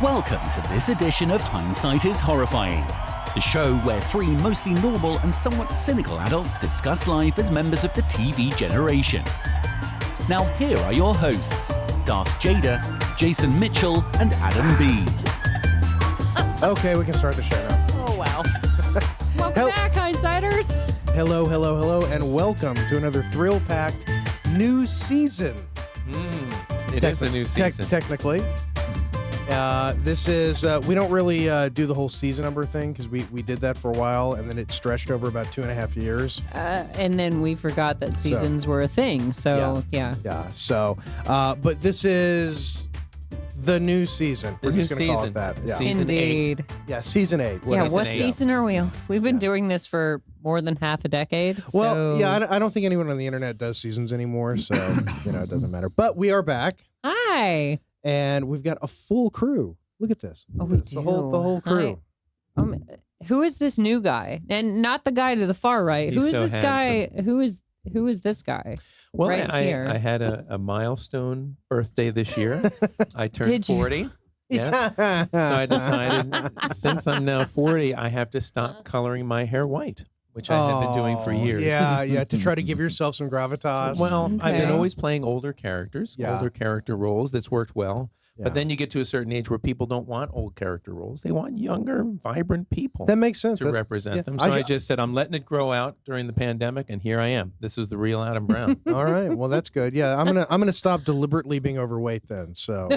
Welcome to this edition of Hindsight is Horrifying, the show where three mostly normal and somewhat cynical adults discuss life as members of the TV generation. Now here are your hosts, Darth Jada, Jason Mitchell, and Adam B. Okay, we can start the show now. Oh, wow. Welcome back, Hindsighters. Hello, and welcome to another thrill-packed new season. It is a new season. Technically. This is, we don't really do the whole season number thing because we did that for a while and then it stretched over about 2.5 years. And then we forgot that seasons were a thing. So, yeah. Yeah, so, but this is the new season. We're just going to call it that. Yeah. Season Indeed. 8. Yeah, season 8. What season are we on? We've been doing this for more than half a decade. Well, so... yeah, I don't think anyone on the internet does seasons anymore, so, it doesn't matter. But we are back. Hi. And we've got a full crew. Look at this. Oh, we do. The whole crew. Who is this new guy? And not the guy to the far right. He's Who is so this handsome. guy? Who is this guy? Well, right here. I had a milestone birthday this year. I turned Did you? 40. Yes. So I decided, since I'm now 40, I have to stop coloring my hair white, which I had been doing for years. Yeah, to try to give yourself some gravitas. Well, I've been Okay. always playing older characters, older character roles. That's worked well. Yeah. But then you get to a certain age where people don't want old character roles. They want younger, vibrant people that makes sense. to represent them. So I just said, I'm letting it grow out during the pandemic, and here I am. This is the real Adam Brown. All right, well that's good. Yeah, I'm gonna stop deliberately being overweight then. So.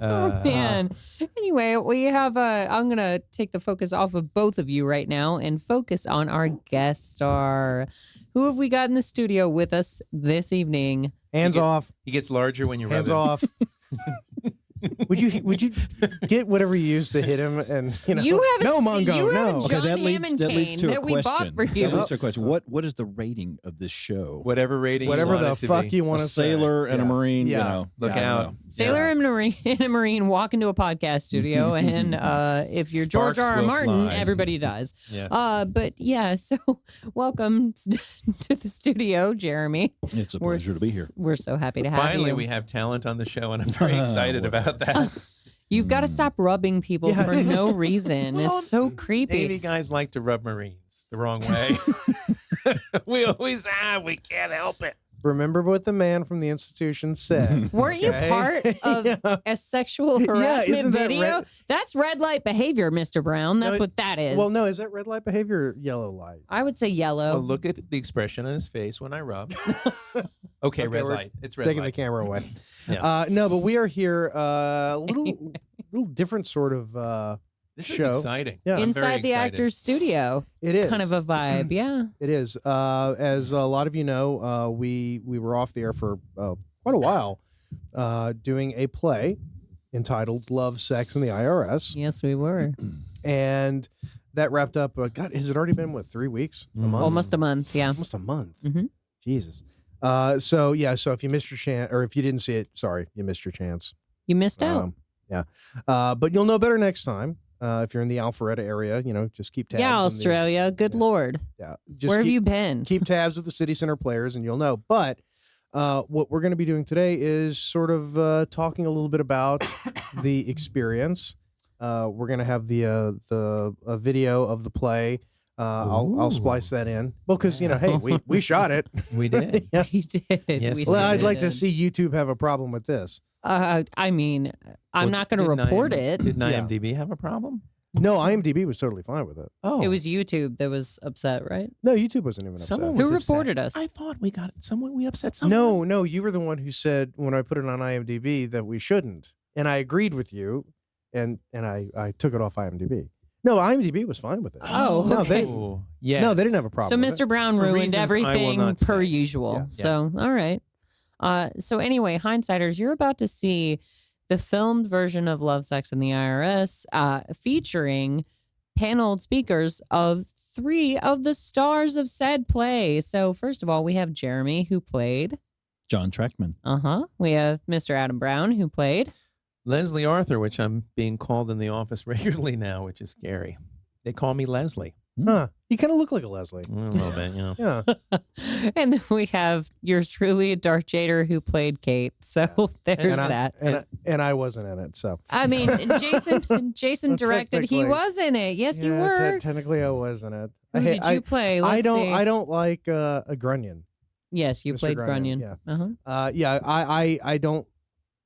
Oh man. Anyway, we have I'm gonna take the focus off of both of you right now and focus on our guest star. Who have we got in the studio with us this evening? Hands off. He gets larger when you rub Hands him. off. Would you get whatever you use to hit him and You have no a, Mongo, you have no. a John that leads Hammond to a cane that we bought question. for you. That leads to a question. What is the rating of this show? Whatever rating Whatever you want the it to fuck be. you want A to say. sailor and a marine, Yeah. Look I don't out. know. Sailor and a Marine walk into a podcast studio, and if you're Sparks George R. R. will Martin, fly. everybody does. Yes. But yeah, so welcome to the studio, Jeremy. It's a pleasure to be here. We're so happy to have Finally, you. we have talent on the show, and I'm very excited about that. You've got to stop rubbing people Yeah. for no reason. Well, It's so creepy. Navy guys like to rub Marines the wrong way. We always we can't help it. Remember what the man from the institution said. Weren't you Okay. part of Yeah. a sexual harassment isn't that video? red- That's red light behavior, Mr. Brown. That's No, what that is. Well, no, is that red light behavior or yellow light? I would say yellow. Well, look at the expression on his face when I rub. Okay, red we're light. It's red Taking light. the camera away. Yeah. No, but we are here a little different sort of This show. is exciting. Yeah. I'm very Inside the excited. actor's studio. It is Kind of a vibe, yeah. It is. As a lot of you know, we were off the air for quite a while doing a play entitled Love, Sex, and the IRS. Yes, we were. And that wrapped up, God, has it already been, 3 weeks? A month? Almost a month, yeah. Almost a month. Mhm. Jesus. So if you missed your chance, or if you didn't see it, sorry, you missed your chance. You missed out. Yeah. But you'll know better next time. If you're in the Alpharetta area, just keep tabs. Yeah, on the- Australia. Good Lord. yeah. Just Where have keep- you been? keep tabs with the City Center players and you'll know. But what we're going to be doing today is sort of talking a little bit about the experience. We're going to have the video of the play. I'll splice that in. Well, because, hey, we shot it. We did. Yeah. We did. Yes, we we Well, I'd did. like to see YouTube have a problem with this. I mean, I'm not going to Didn't report IM it. Didn't IMDb have a problem? No, IMDb was totally fine with it. Oh, It was YouTube that was upset, right? No, YouTube wasn't even upset. Someone Who was upset. reported us? I thought we got someone. We upset someone. No, you were the one who said when I put it on IMDb that we shouldn't. And I agreed with you, and I took it off IMDb. No, IMDb was fine with it. Oh, no, okay. Oh, yeah. No, they didn't have a problem So with Mr. Brown For ruined reasons I will everything not per say. usual. Yeah. So, all right. So anyway, Hindsighters, you're about to see the filmed version of Love, Sex, and the IRS featuring paneled speakers of 3 of the stars of said play. So first of all, we have Jeremy, who played. John Trackman. We have Mr. Adam Brown, who played. Leslie Arthur, which I'm being called in the office regularly now, which is scary. They call me Leslie. Huh. You kind of look like a Leslie. A little bit, yeah. Yeah. And then we have yours truly, Darth Jader, who played Kate. So there's that. And I wasn't in it, so. I mean, Jason Well, directed. He technically- was in it. Yes, you Yeah, were. technically, I was in it. Who did you play? Let's see. I don't like a Grunion. Yes, you Mr. played Grunion, Grunion. yeah. Yeah, I don't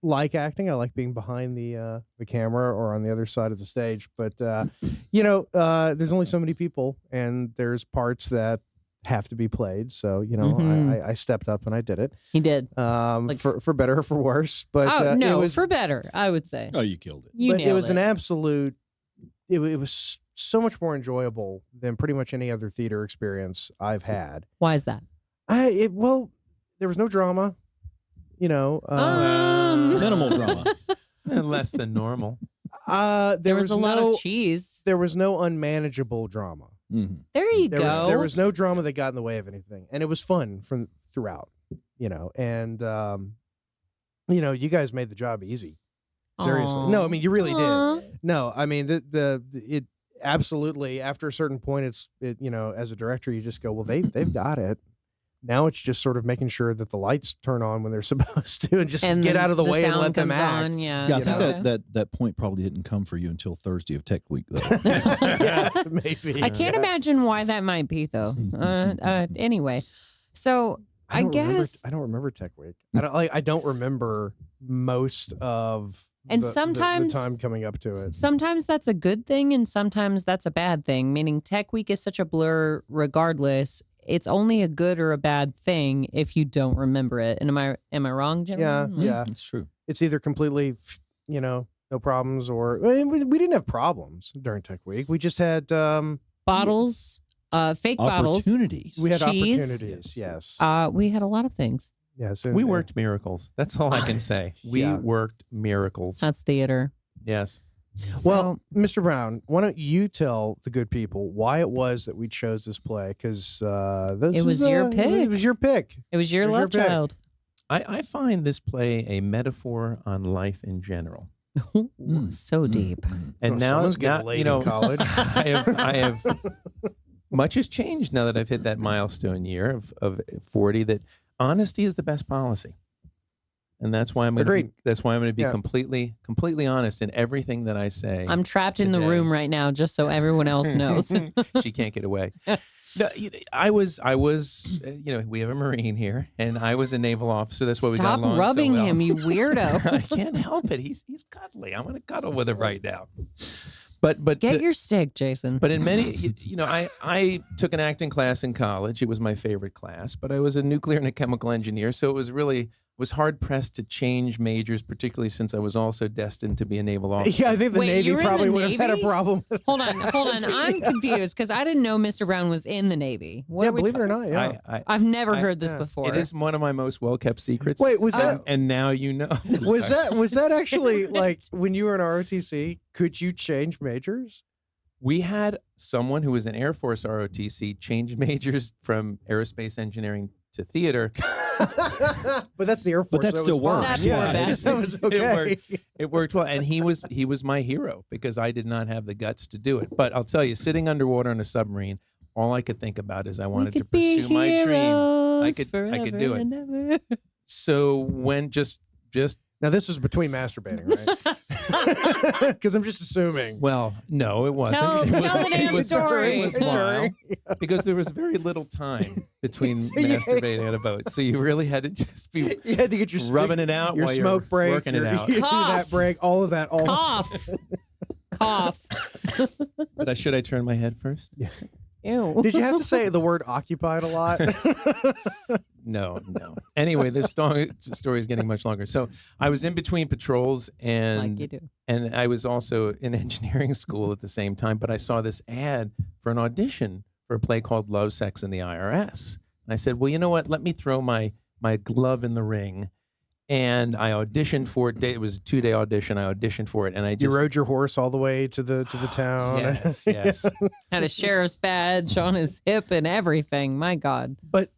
like acting. I like being behind the camera or on the other side of the stage. But there's only so many people, and there's parts that have to be played. So I stepped up and I did it. He did. For better or for worse. But no, it was, for better, I would say. Oh, you killed it. You but nailed it was an it. absolute. It was so much more enjoyable than pretty much any other theater experience I've had. Why is that? There was no drama. Minimal drama. Less than normal. There was a lot of cheese. There was no unmanageable drama. Mm-hmm. There you There go. there was no drama that got in the way of anything, and it was fun from throughout. And you guys made the job easy. Seriously, Aw. no, I mean you really Aw. did. No, I mean it absolutely. After a certain point, as a director, you just go, well, they've got it. Now it's just sort of making sure that the lights turn on when they're supposed to, and just get out of the way and sound let them comes act. on, yeah. Yeah, I think Okay. that point probably didn't come for you until Thursday of Tech Week, though. Yeah, maybe. I can't imagine why that might be, though. Anyway, so I guess. I don't remember Tech Week. I don't remember most of. And the sometimes- time coming up to it. Sometimes that's a good thing, and sometimes that's a bad thing. Meaning, Tech Week is such a blur. Regardless, it's only a good or a bad thing if you don't remember it. And am I wrong, Jim? Yeah, yeah. It's true. It's either completely, no problems, or I mean, we didn't have problems during Tech Week. We just had Bottles, fake bottles. Opportunities. we had cheese. opportunities. Yes. We had a lot of things. Yes. We worked miracles. That's all I can say. We Yeah. worked miracles. That's theater. Yes. Well, Mr. Brown, why don't you tell the good people why it was that we chose this play? Because It was your pick. It was your pick. it was your Where's your love pick? child. I find this play a metaphor on life in general. Ooh, so deep. And Oh, now, someone's getting laid in college. I have much has changed now that I've hit that milestone year of 40. That honesty is the best policy, and that's why I'm going to Agreed. be. That's why I'm going to be Yeah. completely honest in everything that I say. I'm trapped in the today. room right now, just so everyone else knows. She can't get away. No, I was. We have a Marine here, and I was a naval officer. That's why we got Stop along rubbing so well. him, you weirdo. I can't help it. He's cuddly. I'm going to cuddle with him right now. But Get your stick, Jason. But in many, I took an acting class in college. It was my favorite class, but I was a nuclear and a chemical engineer, so it was hard pressed to change majors, particularly since I was also destined to be a naval officer. Yeah, I think the Wait, Navy you were in probably the would have had a Navy? problem. Hold on. I'm confused because I didn't know Mr. Brown was in the Navy. What Yeah, are we believe it or talking- not. Yeah. I've never I- heard this yeah. before. It is one of my most well kept secrets. Wait, was that And now you know. was that actually like when you were in ROTC? Could you change majors? We had someone who was an Air Force ROTC change majors from aerospace engineering to theater. But that's the Air Force. But that so it still was fine. works. That's Yeah, more that was okay. It worked well, and he was my hero because I did not have the guts to do it. But I'll tell you, sitting underwater in a submarine, all I could think about is I We wanted to could be pursue my dream. I heroes could do forever it. and ever. So when just Now this was between masturbating, right? Because I'm just assuming. well, no, it wasn't. Tell- it was, tell the damn it was, story. It was while, because there was very little time between So you- masturbating and a boat, so you really had to just be You had to get your rubbing it out your while smoke you're break, working your, it out. Cough. that break, all of that, all. Cough. Cough. But should I turn my head first? Ew. Did you have to say the word occupied a lot? No. Anyway, this story is getting much longer. So I was in between patrols, and Like you do. and I was also in engineering school at the same time. But I saw this ad for an audition for a play called Love, Sex, and the IRS. And I said, well, you know what? Let me throw my glove in the ring. And I auditioned for it. It was a 2-day audition. I auditioned for it, and I You just rode your horse all the way to the town. yes. Had a sheriff's badge on his hip and everything. My God. But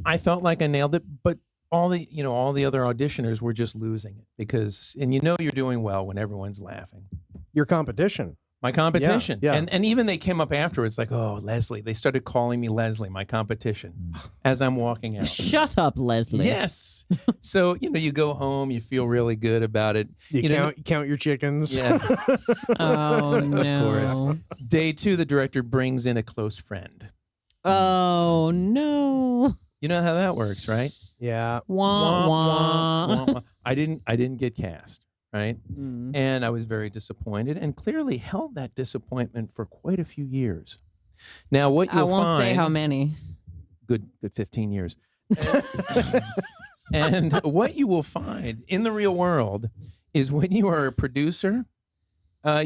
I felt like I nailed it. But all the other auditioners were just losing it because you're doing well when everyone's laughing. Your competition. My competition. Yeah. And even they came up afterwards like, oh, Leslie. They started calling me Leslie, my competition, as I'm walking out. Shut up, Leslie. Yes. So, you go home, you feel really good about it. You count your chickens. Yeah. Oh, no. Of course. Day 2, the director brings in a close friend. Oh, no. You know how that works, right? Yeah. Wah, wah. I didn't get cast, right? Mm. And I was very disappointed and clearly held that disappointment for quite a few years. Now, what you'll I won't find, say how many. good 15 years. And what you will find in the real world is when you are a producer,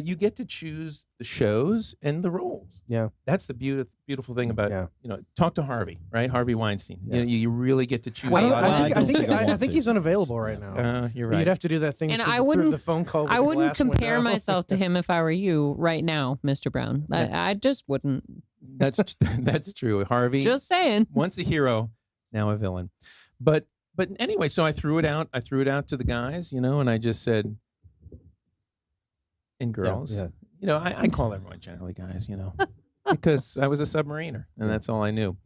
you get to choose the shows and the roles. Yeah. That's the beautiful thing about, Yeah. talk to Harvey, right? Harvey Weinstein. Yeah. You really get to choose. I, a don't, lot of I, think, I, don't think, think I I, want think to. he's unavailable right now. You're right. You'd have to do that thing And through, I wouldn't- through the phone call. With I the wouldn't glass compare window. myself to him if I were you right now, Mr. Brown. I just wouldn't. That's true. Harvey, Just saying. once a hero, now a villain. But anyway, so I threw it out. I threw it out to the guys, and I just said, and girls, Yeah. I call everyone generally guys, because I was a submariner and that's all I knew.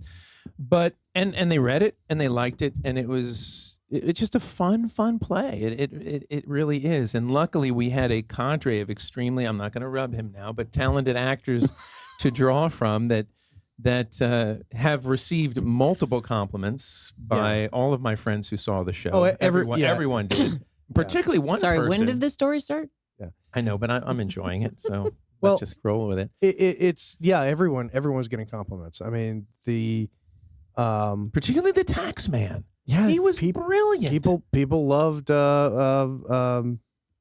But and they read it and they liked it and it's just a fun play. It really is. And luckily we had a cadre of extremely, I'm not going to rub him now, but talented actors to draw from that have received multiple compliments by all of my friends who saw the show. Oh, everyone did. Particularly one Sorry, person. when did this story start? I know, but I'm enjoying it, so Well, let's just roll with it. It's everyone's getting compliments. I mean, Particularly the tax man. yeah, He was brilliant. people loved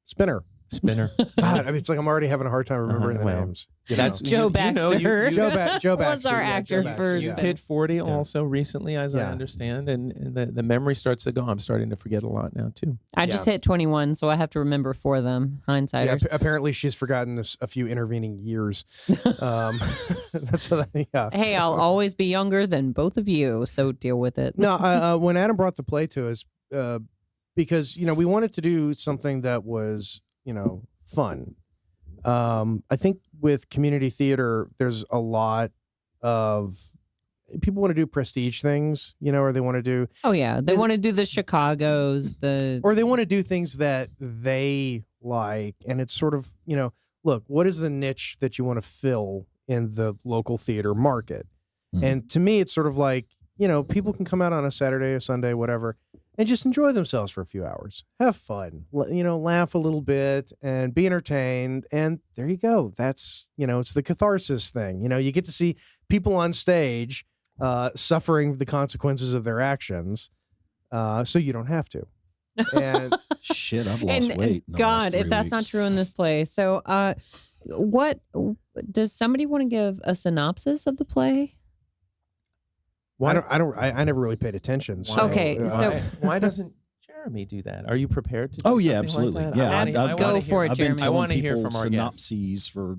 Spinner. Spinner. God, I mean, it's like I'm already having a hard time remembering the well, names. That's Joe Baxter. Joe was Baxter, our yeah, actor Joe Baxter, for yeah. You Spinner. hit 40 also recently, as I Yeah. understand, and the memory starts to go. I'm starting to forget a lot now, too. I just hit 21, so I have to remember 4 of them. Yeah, Hindsighters. apparently she's forgotten a few intervening years. That's what yeah. Hey, I'll always be younger than both of you, so deal with it. No, when Adam brought the play to us, because we wanted to do something that was fun. I think with community theater, there's a lot of people want to do prestige things, or they want to do, Oh yeah, they want to do the Chicago's, or they want to do things that they like, and it's sort of, look, what is the niche that you want to fill in the local theater market? Mhm. And to me, it's sort of like, people can come out on a Saturday or Sunday, whatever, and just enjoy themselves for a few hours, have fun, laugh a little bit and be entertained. And there you go. That's, it's the catharsis thing. You get to see people on stage suffering the consequences of their actions. So you don't have to. And Shit, I've lost and weight. in the last God, 3 if that's not weeks. true in this play. So, what does somebody want to give a synopsis of the play? I never really paid attention. So, Okay, so- why doesn't Jeremy do that? Are you prepared to do Oh yeah, something absolutely. like that? Yeah, I wanna- I Go wanna for hear- it, I've been Jeremy. I telling want to hear people from our guest. synopses for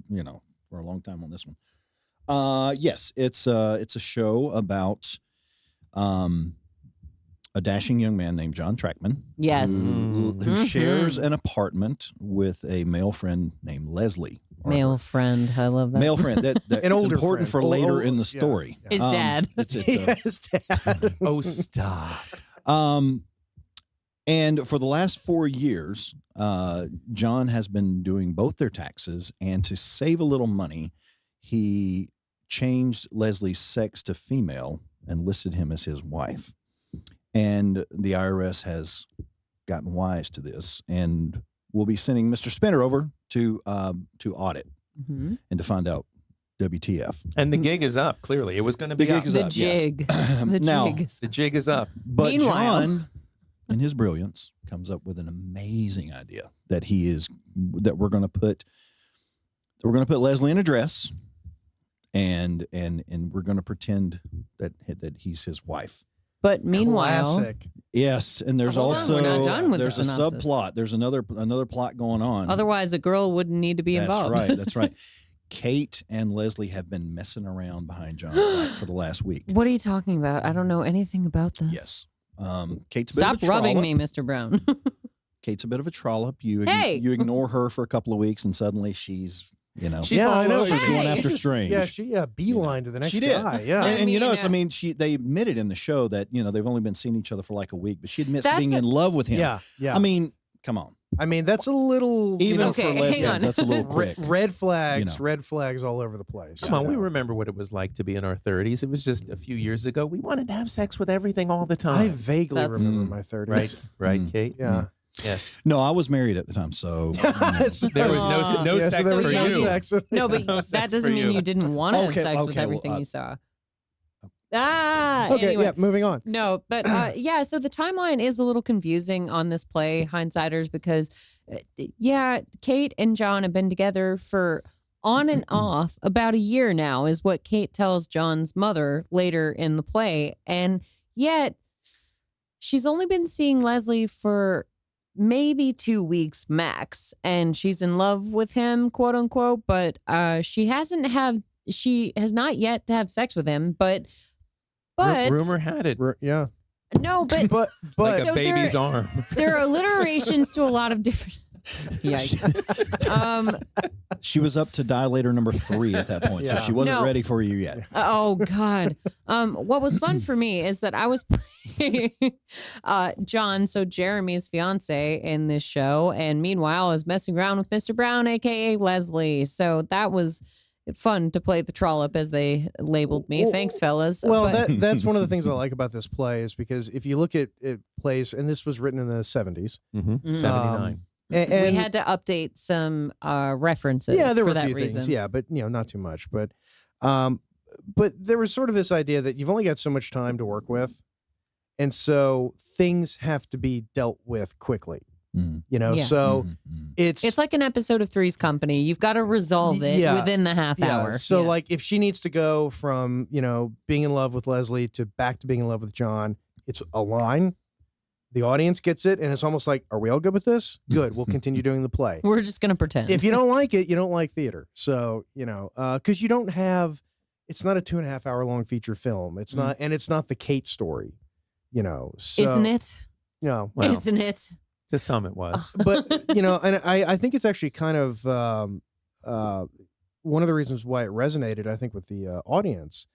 a long time on this one. Yes, it's a show about a dashing young man named John Trackman. Yes. who Mhm. shares an apartment with a male friend named Leslie. Male Arthur. friend, I love that. Male friend that's An older important friend. for later in the Yeah, story. yeah. His dad. It's a, Yes, Dad. Oh, stop. And for the last 4 years, John has been doing both their taxes, and to save a little money, he changed Leslie's sex to female and listed him as his wife. And the IRS has gotten wise to this, and we'll be sending Mr. Spinner over to audit Mhm. and to find out WTF. And the gig is up, clearly. It was going to be The up. gig is The up, yes. jig. The Now, jig. is- The jig is up. But Meanwhile- John, in his brilliance, comes up with an amazing idea that we're going to put Leslie in a dress, and we're going to pretend that he's his wife. But meanwhile, Classic. Yes, and there's Hold on, also we're not done with the there's a synopsis. subplot. There's another plot going on. otherwise a girl wouldn't need to be involved. That's right. That's right. Kate and Leslie have been messing around behind John like for the last week. What are you talking about? I don't know anything about this. Yes. Kate's a Stop bit of a rubbing trollop. me, Mr. Brown. Kate's a bit of a trollop. You Hey! you ignore her for a couple of weeks, and suddenly she's You know, She's all I know. over she's it. going after Strange. Yeah, she beeline to the next She did. guy. Yeah. And you notice, I mean, mean, they admitted in the show that, they've only been seeing each other for like a week, but she admits to being That's in love with him. Yeah. Yeah. I mean, come on. I mean, that's a little Even Okay, for hang lesbians, on. that's a little quick. red flags, You know. red flags all over the place. Come on, we remember what it was like to be in our 30s. It was just a few years ago. We wanted to have sex with everything all the time. I vaguely That's- remember my 30s. Right, Mm. Kate? Yeah. Yes. No, I was married at the time, so. There was no Yeah, so sex there was for no you. sex. No, but No that sex doesn't for mean you. you didn't want to have Okay, sex with okay, well, everything you saw. Okay, Anyway. yeah, moving on. No, but yeah, so the timeline is a little confusing on this play, Hindsighters, because Kate and John have been together for on and off about a year now, is what Kate tells John's mother later in the play. And yet she's only been seeing Leslie for maybe 2 weeks max, and she's in love with him, quote unquote, but she has not yet to have sex with him, but Rumor had it. Yeah. no, but But Like So a baby's arm. there are alliterations to a lot of different. Yikes. She was up to dilator number 3 at that point, so Yeah. she wasn't No. ready for you yet. Oh God. What was fun for me is that I was playing John, so Jeremy's fiance in this show, and meanwhile I was messing around with Mr. Brown, aka Leslie. So that was fun to play the trollop, as they labeled me. Well- Thanks, fellas. well, But- that's one of the things I like about this play is because if you look at plays, and this was written in the 70s, Mm-hmm. 79. and we had to update some references yeah, there for were a that few reason. things, yeah, but not too much. But there was sort of this idea that you've only got so much time to work with, and so things have to be dealt with quickly. Mhm. Yeah. So Mhm, mhm. it's It's like an episode of Three's Company. You've got to resolve it Yeah. within the half hour. So Yeah. like if she needs to go from, being in love with Leslie to back to being in love with John, it's a line. The audience gets it, and it's almost like, are we all good with this? Good. We'll continue doing the play. We're just going to pretend. If you don't like it, you don't like theater. So, because you don't have, it's not a 2.5 hour long feature film. It's not, and it's not the Kate story, so, Isn't it? No. Well, Isn't it? to some it was. But, and I think it's actually kind of one of the reasons why it resonated, I think, with the audience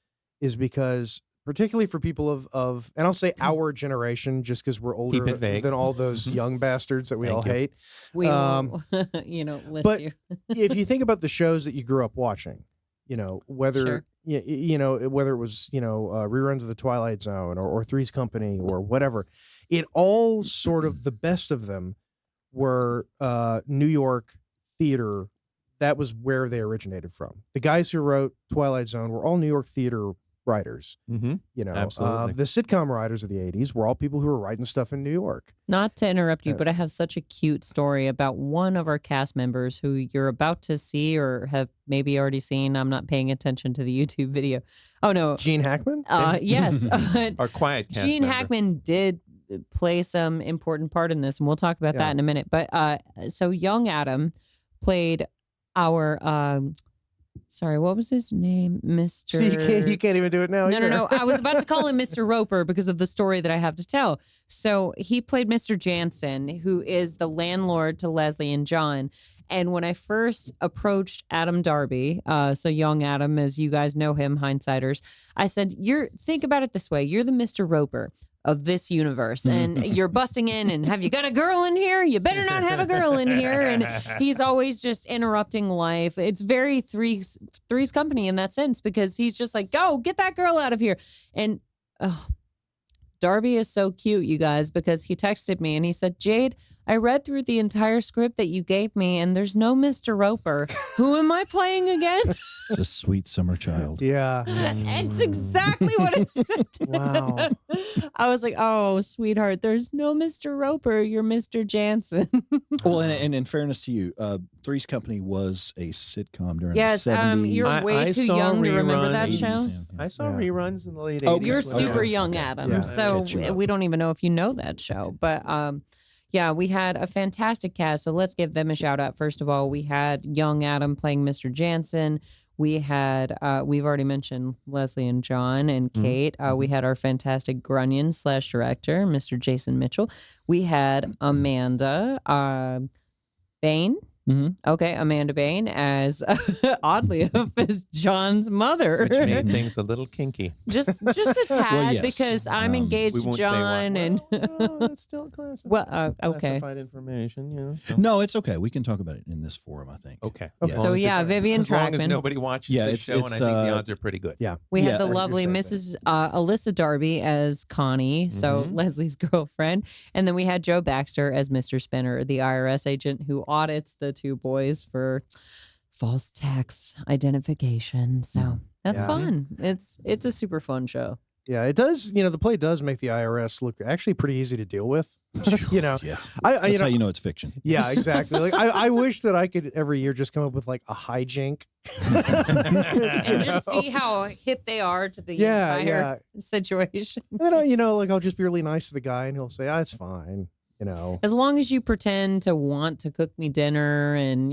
is because, particularly for people of and I'll say our generation, just because we're older it vague. than all those young bastards that we all Thank you. hate. We will, list but- you. If you think about the shows that you grew up watching, whether Sure. whether it was reruns of the Twilight Zone or Three's Company or whatever, it all sort of the best of them were New York theater. That was where they originated from. The guys who wrote Twilight Zone were all New York theater writers. Mm-hmm. Absolutely. The sitcom writers of the 80s were all people who were writing stuff in New York. Not to interrupt you, Yeah. but I have such a cute story about one of our cast members who you're about to see or have maybe already seen. I'm not paying attention to the YouTube video. Oh, no. Gene Hackman? Yes. Our quiet cast Gene member. Hackman did play some important part in this, and we'll talk about Yeah. that in a minute. But so young Adam played our sorry, what was his name? Mr. See, you can't even do it now. No, either. no. I was about to call him Mr. Roper because of the story that I have to tell. So he played Mr. Jansen, who is the landlord to Leslie and John. And when I first approached Adam Darby, so young Adam, as you guys know him, hindsighters, I said, think about it this way. You're the Mr. Roper of this universe, and you're busting in and have you got a girl in here? You better not have a girl in here. And he's always just interrupting life. It's very Three's Company in that sense, because he's just like, go get that girl out of here. And Darby is so cute, you guys, because he texted me and he said, Jade, I read through the entire script that you gave me and there's no Mr. Roper. Who am I playing again? It's a sweet summer child. Yeah. It's exactly what it said. Wow. I was like, oh, sweetheart, there's no Mr. Roper. You're Mr. Jansen. Well, and in fairness to you, Three's Company was a sitcom during Yes, the 70s. you're way I too saw young to remember that reruns. show. 80s, I saw Yeah. reruns in the late Okay. 80s. You're Okay. super young, Adam. Yeah. So Catch you up. we don't even know if you know that show. But yeah, we had a fantastic cast. So let's give them a shout out. First of all, we had young Adam playing Mr. Jansen. We had, we've already mentioned Leslie and John and Kate. We had our fantastic Grunion / director, Mr. Jason Mitchell. We had Amanda Bain. Okay, Amanda Bain as oddly enough as John's mother, Which made things a little kinky. just a tad yes. because I'm We engaged to won't say what. John, and That's still classified. well, okay. Classified information. Yeah. So. No, it's okay. We can talk about it in this forum, I think. Okay. Yes. So yeah, Vivian As long as Trackman. nobody watches Yeah, the it's- show, and I it's, think the odds are pretty good. Yeah. We Yeah, had the you're lovely saying Mrs. Alyssa Darby as Connie, so Mhm. Leslie's girlfriend. And then we had Joe Baxter as Mr. Spinner, the IRS agent who audits the two boys for false tax identification. So that's Yeah. fun. It's a super fun show. Yeah, it does. The play does make the IRS look actually pretty easy to deal with. Yeah. I That's how you know it's fiction. Yeah, exactly. Like I wish that I could every year just come up with like a hijink. And just see how hip they are to the Yeah, entire yeah. situation. And like I'll just be really nice to the guy, and he'll say, "It's fine." As long as you pretend to want to cook me dinner and,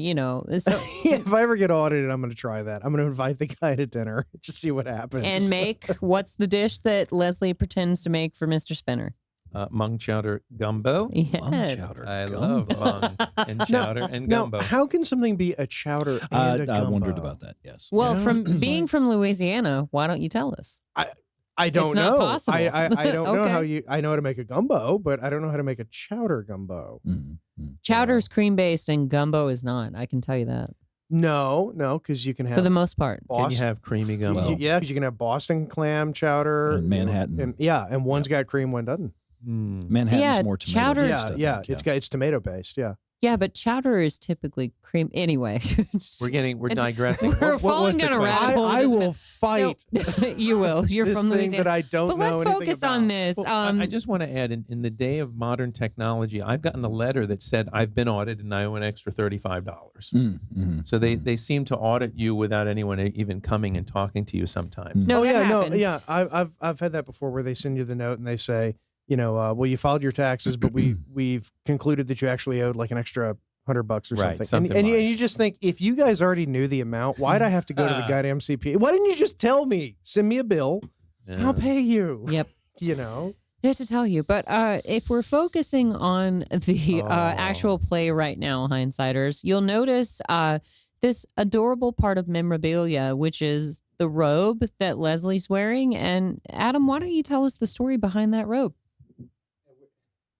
so, If I ever get audited, I'm going to try that. I'm going to invite the guy to dinner to see what happens. and make, what's the dish that Leslie pretends to make for Mr. Spinner? Mung chowder gumbo. Yes. Chowder. I Gumbo. love mung and chowder and now, gumbo. how can something be a chowder and a I gumbo? wondered about that. Yes. Well, Yeah. from being from Louisiana, why don't you tell us? I don't It's not know. possible. I don't know Okay. how you. I know how to make a gumbo, but I don't know how to make a chowder gumbo. Chowder's cream based and gumbo is not. I can tell you that No, because you can have for the most part. Can you have creamy gumbo? Well- yeah, because you can have Boston clam chowder And Manhattan. and one's got cream, one doesn't. Manhattan's Yeah, more tomato. chowder- based, I Yeah, think, it's tomato based. Yeah. Yeah, but chowder is typically cream. Anyway, We're digressing. We're What falling was the down a question? rabbit hole. I just a will minute. fight So, you will. You're this from thing Louisiana. that I don't But know let's anything focus about. on this. I just want to add, in the day of modern technology, I've gotten a letter that said I've been audited and I owe an extra $35. So they seem to audit you without anyone even coming and talking to you sometimes. No, that yeah, happens. yeah. I've had that before where they send you the note and they say, well, you filed your taxes, but we've concluded that you actually owed like an extra $100 or Right, something. something and like. you just think, if you guys already knew the amount, why'd I have to go to the goddamn CPA? Why didn't you just tell me? Send me a bill. Yeah. I'll pay you. Yep. You I have to tell you, but if we're focusing on the actual play right now, hindsighters, you'll notice this adorable part of memorabilia, which is the robe that Leslie's wearing. And Adam, why don't you tell us the story behind that robe?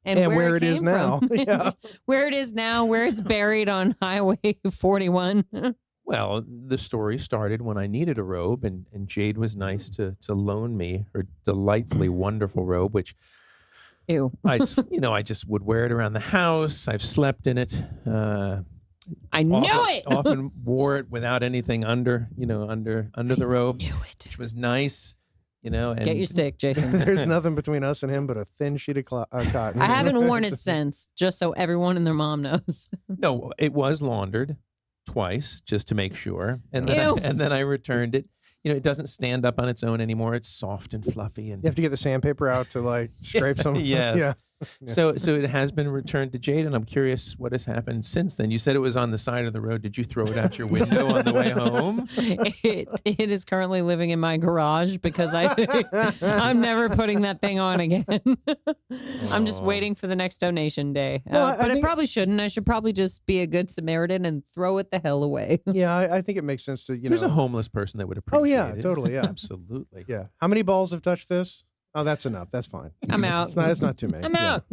And where it is came now. from. Yeah. Where it is now, where it's buried on Highway 41. Well, the story started when I needed a robe, and Jade was nice to loan me her delightfully wonderful robe, which Ew. I just would wear it around the house. I've slept in it. I knew it. Often wore it without anything under the robe, Knew it. which was nice. And Get your stick, Jason. There's nothing between us and him but a thin sheet of cotton. I haven't worn it since, just so everyone and their mom knows. No, it was laundered twice just to make sure, and Ew. then I returned it. It doesn't stand up on its own anymore. It's soft and fluffy, and You have to get the sandpaper out to like scrape some. Yes. Yeah. so it has been returned to Jade, and I'm curious what has happened since then. You said it was on the side of the road. Did you throw it out your window on the way home? It is currently living in my garage because I'm never putting that thing on again. I'm just waiting for the next donation day. Well, I but I think- probably shouldn't. I should probably just be a good Samaritan and throw it the hell away. Yeah, I think it makes sense to There's a homeless person that would appreciate Oh, yeah, it. totally, yeah. Absolutely. Yeah. How many balls have touched this? Oh, that's enough. That's fine. I'm out. It's not too many. I'm Yeah. out.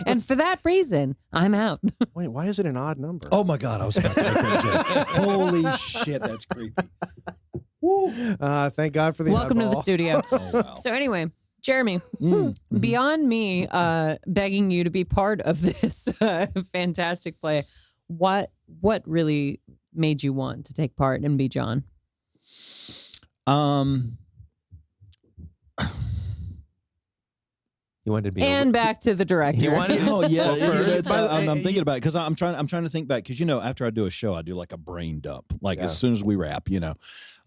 And for that reason, I'm out. Wait, why is it an odd number? Oh my God, I was about to make that joke. Holy shit, that's creepy. Thank God for the Welcome to the eyeball. studio. Oh, wow. So anyway, Jeremy, Mm. beyond me begging you to be part of this fantastic play, what really made you want to take part and be John? You wanted to be And back to the director. You wanted- Oh yeah, Well, first- I'm thinking about it because I'm trying to think back because after I do a show I do like a brain dump like as soon as we wrap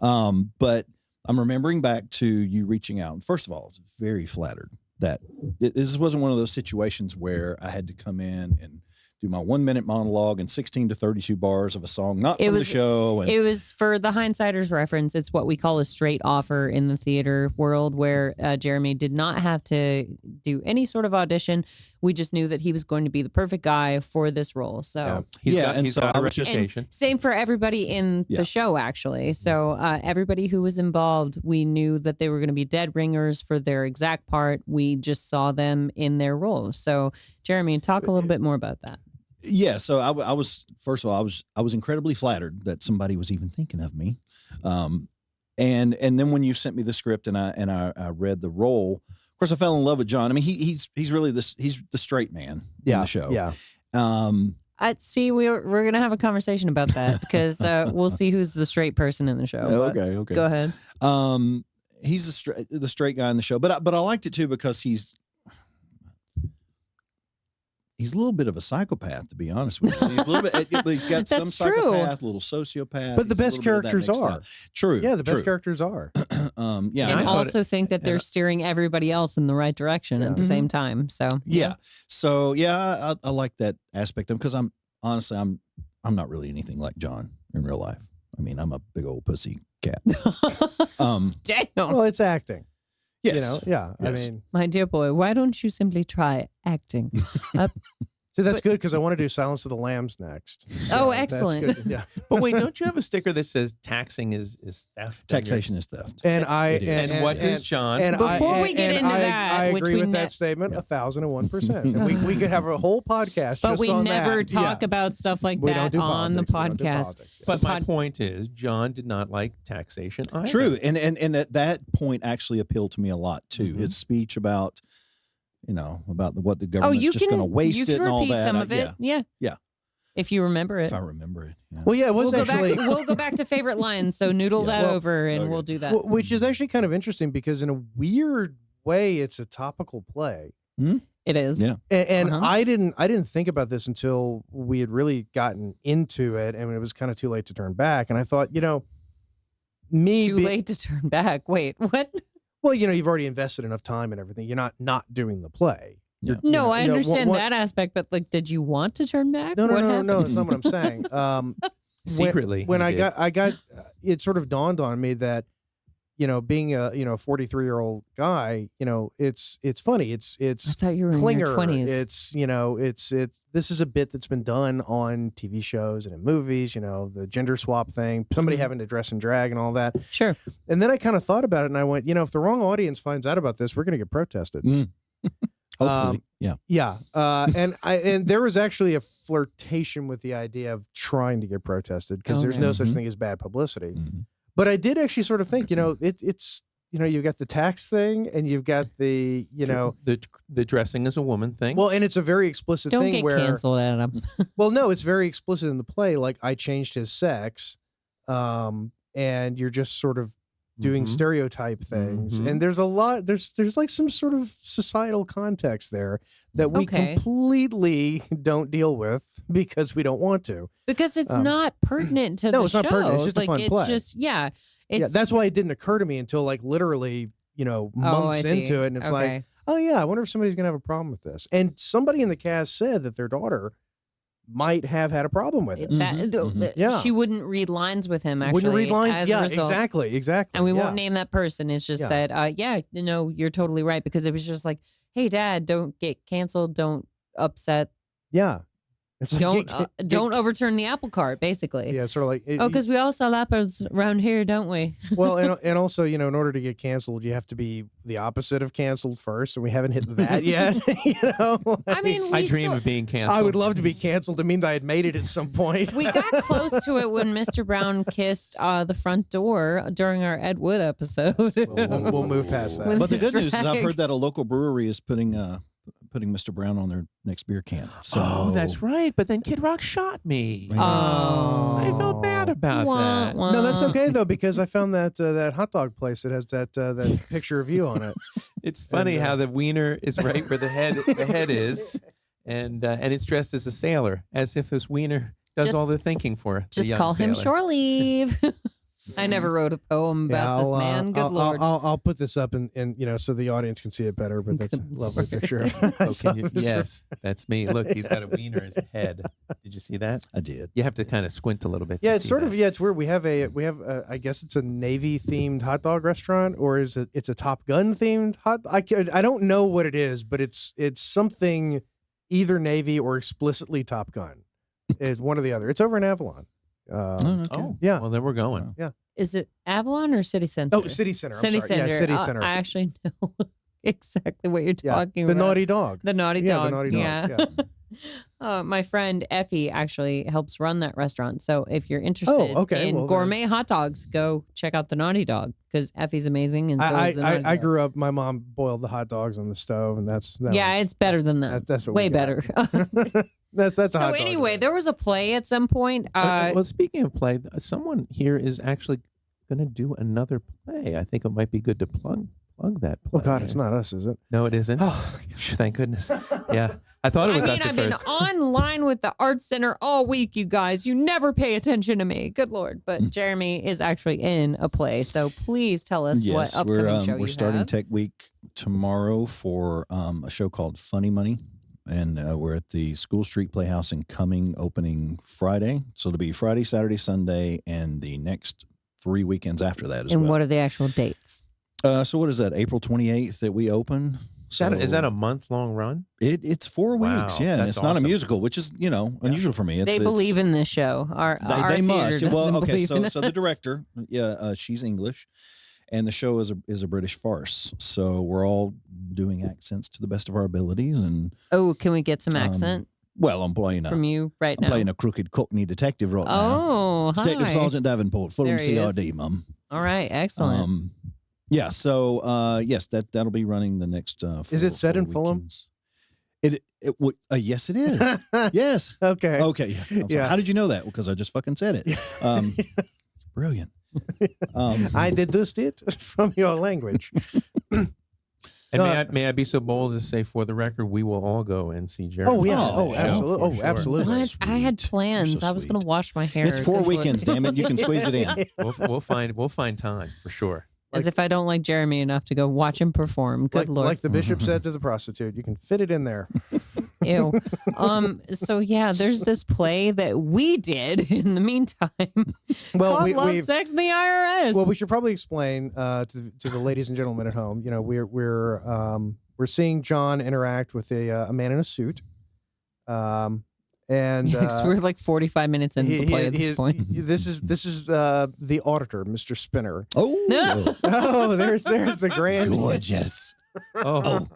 but I'm remembering back to you reaching out and first of all I was very flattered that this wasn't one of those situations where I had to come in and do my 1 minute monologue and 16 to 32 bars of a song, not from the show. And it was, for the hindsighters reference, it's what we call a straight offer in the theater world, where Jeremy did not have to do any sort of audition. We just knew that he was going to be the perfect guy for this role. So He's got a reputation. and same for everybody in the show, actually. So everybody who was involved, we knew that they were going to be dead ringers for their exact part. We just saw them in their roles. So Jeremy, talk a little bit more about that. Yeah, so I was, first of all, I was incredibly flattered that somebody was even thinking of me, and then when you sent me the script and I read the role, of course I fell in love with John. I mean, he's really he's the straight man in the show. Yeah. See, we're gonna have a conversation about that, because we'll see who's the straight person in the show. Okay. Go ahead. He's the straight guy in the show, but I liked it too because he's a little bit of a psychopath, to be honest with you. He's a little bit, but he's got some psychopath, a little sociopath. But the best characters are. True. Yeah, the best characters are. Yeah. And I also think that they're steering everybody else in the right direction at the same time. So yeah. So yeah, I like that aspect of him, because I'm not really anything like John in real life. I mean, I'm a big old pussy cat. Damn. Well, it's acting. Yes. You know, yeah. Yes. I mean, My dear boy, why don't you simply try acting? see, that's good, because I want to do Silence of the Lambs next. Oh, That's excellent. good. Yeah. But wait, don't you have a sticker that says taxing is theft? Taxation is theft. And And what does John? Before we get into that, I which agree we with ne- that statement 1,001%. And we could have a whole podcast But just we on never that. talk Yeah. about stuff like We don't that do on the politics. We don't do podcast. politics. But my point is, John did not like taxation either. True. And that point actually appealed to me a lot too. His speech about, about what the government's just going to waste it and all that. Some of it. Yeah. If you remember it. If I remember it. Yeah. Well, yeah, it was We'll actually. go back to favorite lines. So noodle that over, and we'll do that. Which is actually kind of interesting, because in a weird way, it's a topical play. It is. Yeah. And I didn't think about this until we had really gotten into it, and it was kind of too late to turn back. And I thought, Too late to turn back. Wait, what? Well, you've already invested enough time and everything. You're not doing the play. Yeah. No, I understand that aspect, but did you want to turn back? No, What happened? no. That's not what I'm saying. Secretly, when he I did. got, it sort of dawned on me that, being a 43-year-old guy, it's funny. It's I thought you were in your clinger. 20s. It's this is a bit that's been done on TV shows and in movies. The gender swap thing, somebody having to dress and drag and all that. Sure. And then I kind of thought about it, and I went, if the wrong audience finds out about this, we're going to get protested. Hopefully. Yeah. Yeah. And there was actually a flirtation with the idea of trying to get protested, because there's no such thing as bad publicity. But I did actually sort of think, it's you've got the tax thing, and you've got the, the dressing as a woman thing. well, and it's a very explicit Don't thing get where, canceled, Adam. well, no, it's very explicit in the play. Like, I changed his sex, and you're just sort of doing stereotype things, and there's a lot. There's like some sort of societal context there that we completely don't deal with because we don't want to. Because it's not pertinent to the show. No, it's not pertinent. It's just a fun play. It's That's why it didn't occur to me until like literally, months into it, and it's like, oh yeah, I wonder if somebody's gonna have a problem with this. And somebody in the cast said that their daughter might have had a problem with it. Yeah. She wouldn't read lines with him, actually. Wouldn't read lines? as a Yeah, result. exactly. And we won't name that person. It's just that, you're totally right, because it was just like, hey, Dad, don't get canceled. Don't upset. Yeah. It's like, Don't overturn the apple cart, basically. Yeah, sort of like. Because we all sell apples around here, don't we? Well, and also, in order to get canceled, you have to be the opposite of canceled first, and we haven't hit that yet. I mean, I dream of being canceled. I would love to be canceled. It means I had made it at some point. We got close to it when Mr. Brown kissed the front door during our Ed Wood episode. We'll move past that. But the good news is I've heard that a local brewery is putting Mr. Brown on their next beer can. So that's right. But then Kid Rock shot me. Oh. I felt bad about that. No, that's okay though, because I found that hot dog place that has that picture of you on it. It's funny how the wiener is right where the head is, and it's dressed as a sailor, as if this wiener does all the thinking for the Just young call him sailor. Shore Leave. I never wrote a poem about this man. Good Lord. I'll put this up and so the audience can see it better. But that's a lovely picture. Yes, that's me. Look, he's got a wiener in his head. Did you see that? I did. You have to kind of squint a little bit. Yeah, to it's see sort that. of it's weird. We have I guess it's a Navy themed hot dog restaurant, or is it's a Top Gun themed I don't know what it is, but it's something either Navy or explicitly Top Gun. Is one or the other. It's over in Avalon. Okay. Yeah. Well, then we're going. Yeah. Is it Avalon or City Center? Oh, City Center. City I'm sorry. Center. Yeah, City Center. I actually know exactly what you're talking the about. Naughty Dog. The Naughty Dog. The Naughty Dog. Yeah. My friend Effie actually helps run that restaurant. So if you're interested in Well, gourmet hot dogs, go check out the Naughty Dog because Effie's amazing. And so is the Naughty I Dog. grew up. My mom boiled the hot dogs on the stove, and it's better than that. That's what way we got. better. That's a So hot dog. anyway, there was a play at some point. Well, speaking of play, someone here is actually going to do another play. I think it might be good to plug that play. Oh God, it's not us, is it? No, it isn't. Oh, Thank goodness. Yeah, I thought it was us at I've been first. online with the Arts Center all week, you guys. You never pay attention to me. Good Lord. But Jeremy is actually in a play. So please tell us what upcoming show we're you starting have. Tech Week tomorrow for a show called Funny Money. And we're at the School Street Playhouse in Cumming, opening Friday. So it'll be Friday, Saturday, Sunday, and the next 3 weekends after that as well. And what are the actual dates? So what is that? April 28th that we open. Is that a month-long run? It's 4 Wow, weeks, yeah. And that's it's not a awesome. musical, which is, They unusual for me. believe in this show. Our They must. theater Well, doesn't okay. believe in So the us. director, she's English, and the show is a British farce. So we're all doing accents to the best of our abilities, and Oh, can we get some accent I'm playing from you right now? I'm playing a crooked Cockney detective right now. Oh, hi. Detective Sergeant Davenport, Fulham There he is. CID, Mum. All right, excellent. Yeah. So yes, that'll be running the next. Is it set in Fulham? weekends. Yes, it is. Yes. Okay. Okay. Yeah. I'm sorry. Yeah. How did you know that? Because I just fucking said it. Brilliant. I deduced it from your language. And may I be so bold as to say, for the record, we will all go and see Jeremy. Oh yeah. Oh, Oh, yeah, absolutely. for Oh, sure. absolutely. What? I had Sweet. plans. You're so I was going to sweet. wash my hair. It's 4 Good Lord. weekends, damn it. You can squeeze it in. We'll find time for sure. As if I don't like Jeremy enough to go watch him perform. Good Lord. Like the bishop said to the prostitute, you can fit it in there. Ew. So yeah, there's this play that we did in the meantime. Well, called Love, Sex, and the IRS. Well, we should probably explain to the ladies and gentlemen at home. We're seeing John interact with a man in a suit. And we're like 45 minutes into the play at this point. This is the auditor, Mr. Spinner. Oh, No. Oh, there's the grand. gorgeous. Oh,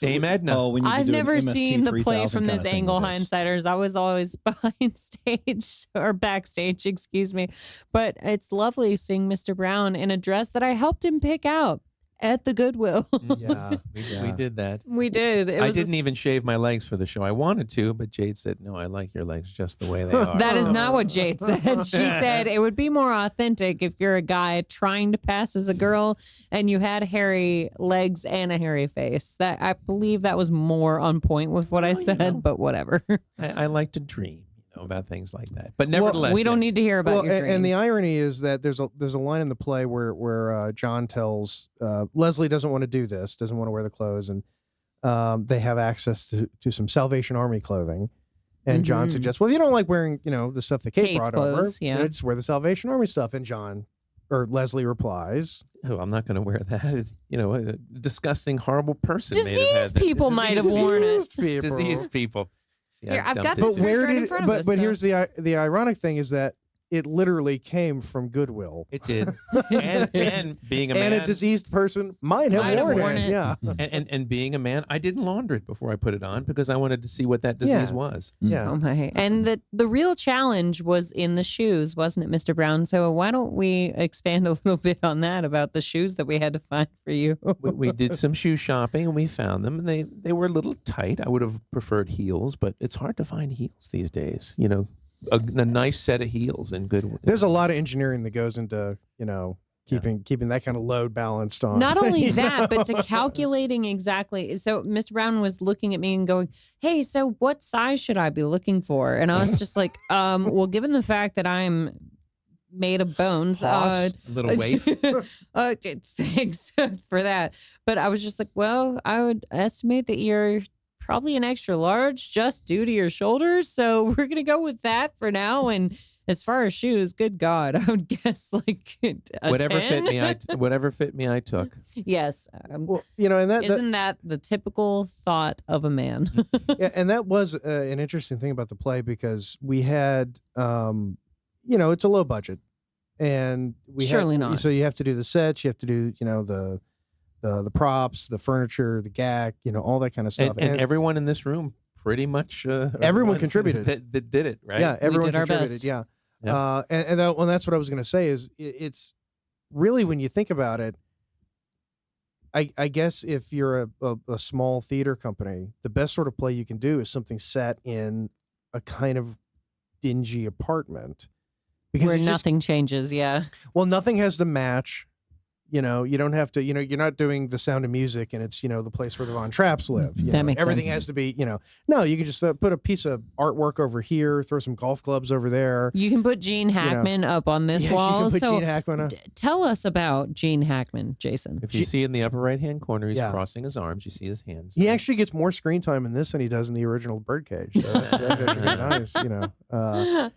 Dame Edna. Oh, we need to I've do an never MST seen the play 3000 from kind this of thing angle, with this. hindsighters. I was always behind stage or backstage, excuse me. But it's lovely seeing Mr. Brown in a dress that I helped him pick out at the Goodwill. Yeah, We did that. We did. I didn't even shave my legs for the show. I wanted to, but Jade said, no, I like your legs just the way they are. That is not what Jade said. She said it would be more authentic if you're a guy trying to pass as a girl and you had hairy legs and a hairy face. That I believe that was more on point with what I said, but whatever. I like to dream about things like that. But nevertheless, we don't need to hear about your dreams. and the irony is that there's a line in the play where John tells Leslie doesn't want to do this, doesn't want to wear the clothes, and they have access to some Salvation Army clothing. And John suggests, well, if you don't like wearing, the stuff that Kate Kate's brought over, clothes, yeah. just wear the Salvation Army stuff. And Leslie replies, Oh, I'm not going to wear that. A disgusting, horrible person. may have had Diseased that. people might have worn it. Diseased people. See, Here, I've dumped got it this too. where- right in front of us, but so- here's the ironic thing is that it literally came from Goodwill. It did. and being a man. And a diseased person might have worn it. Yeah. And being a man, I didn't launder it before I put it on because I wanted to see what that disease was. Yeah. Oh my! And the real challenge was in the shoes, wasn't it, Mr. Brown? So why don't we expand a little bit on that about the shoes that we had to find for you? We did some shoe shopping and we found them, and they were a little tight. I would have preferred heels, but it's hard to find heels these days. A nice set of heels and good. There's a lot of engineering that goes into, keeping that kind of load balanced on. Not only you that, know? but to calculating exactly. So Mr. Brown was looking at me and going, "Hey, so what size should I be looking for?" And I was just like, well, given the fact that I'm made of bones. Pause. A little waif. Thanks for that. But I was just like, well, I would estimate that you're probably an extra large just due to your shoulders. So we're going to go with that for now. And as far as shoes, good God, I would guess like a Whatever 10. whatever fit me, I took. Yes. Well, and Isn't that the typical thought of a man? yeah, and that was an interesting thing about the play because we had, it's a low budget, and Surely not. So you have to do the sets, you have to do, the props, the furniture, the gag, all that kind of stuff. And everyone in this room pretty much everyone contributed that did it, right? Yeah, everyone did our contributed. best. Yeah, Yeah. and that's what I was going to say is it's really, when you think about it, I guess if you're a small theater company, the best sort of play you can do is something set in a kind of dingy apartment because Where nothing changes. Yeah. nothing has to match. You don't have to, you're not doing The Sound of Music and it's, the place where the Von Trapps live. That makes Everything sense. has to be, no, you can just put a piece of artwork over here, throw some golf clubs over there. You can put Gene Hackman up on this Yes, wall. you can put So Gene Hackman up. tell us about Gene Hackman, Jason. If you see in the upper right-hand corner, he's Yeah. crossing his arms. You see his hands. He actually gets more screen time in this than he does in the original Birdcage. So that's actually nice,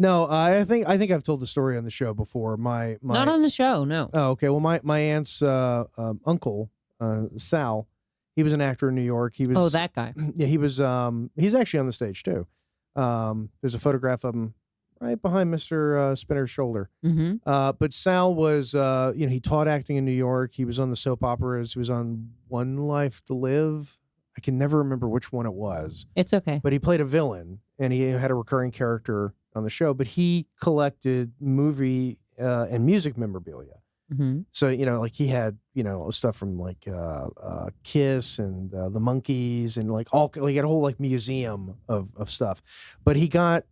No, I think I've told the story on the show before. My Not on the show, no. Oh, okay. Well, my aunt's uncle, Sal, he was an actor in New York. He was That guy. Yeah, he was. He's actually on the stage too. There's a photograph of him right behind Mr. Spinner's shoulder. Mm-hmm. But Sal was, he taught acting in New York. He was on the soap operas. He was on One Life to Live. I can never remember which one it was. It's okay. But he played a villain, and he had a recurring character on the show. But he collected movie and music memorabilia. Mm-hmm. So, like he had, stuff from like Kiss and the Monkees and like he had a whole like museum of stuff. But he got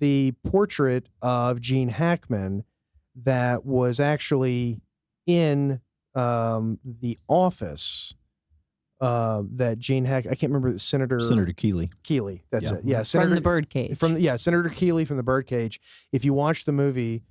the portrait of Gene Hackman that was actually in the office that Gene I can't remember, Senator Keeley. That's Yeah. it. Yeah, From Senator the Birdcage. Senator Keeley from the Birdcage. If you watch the movie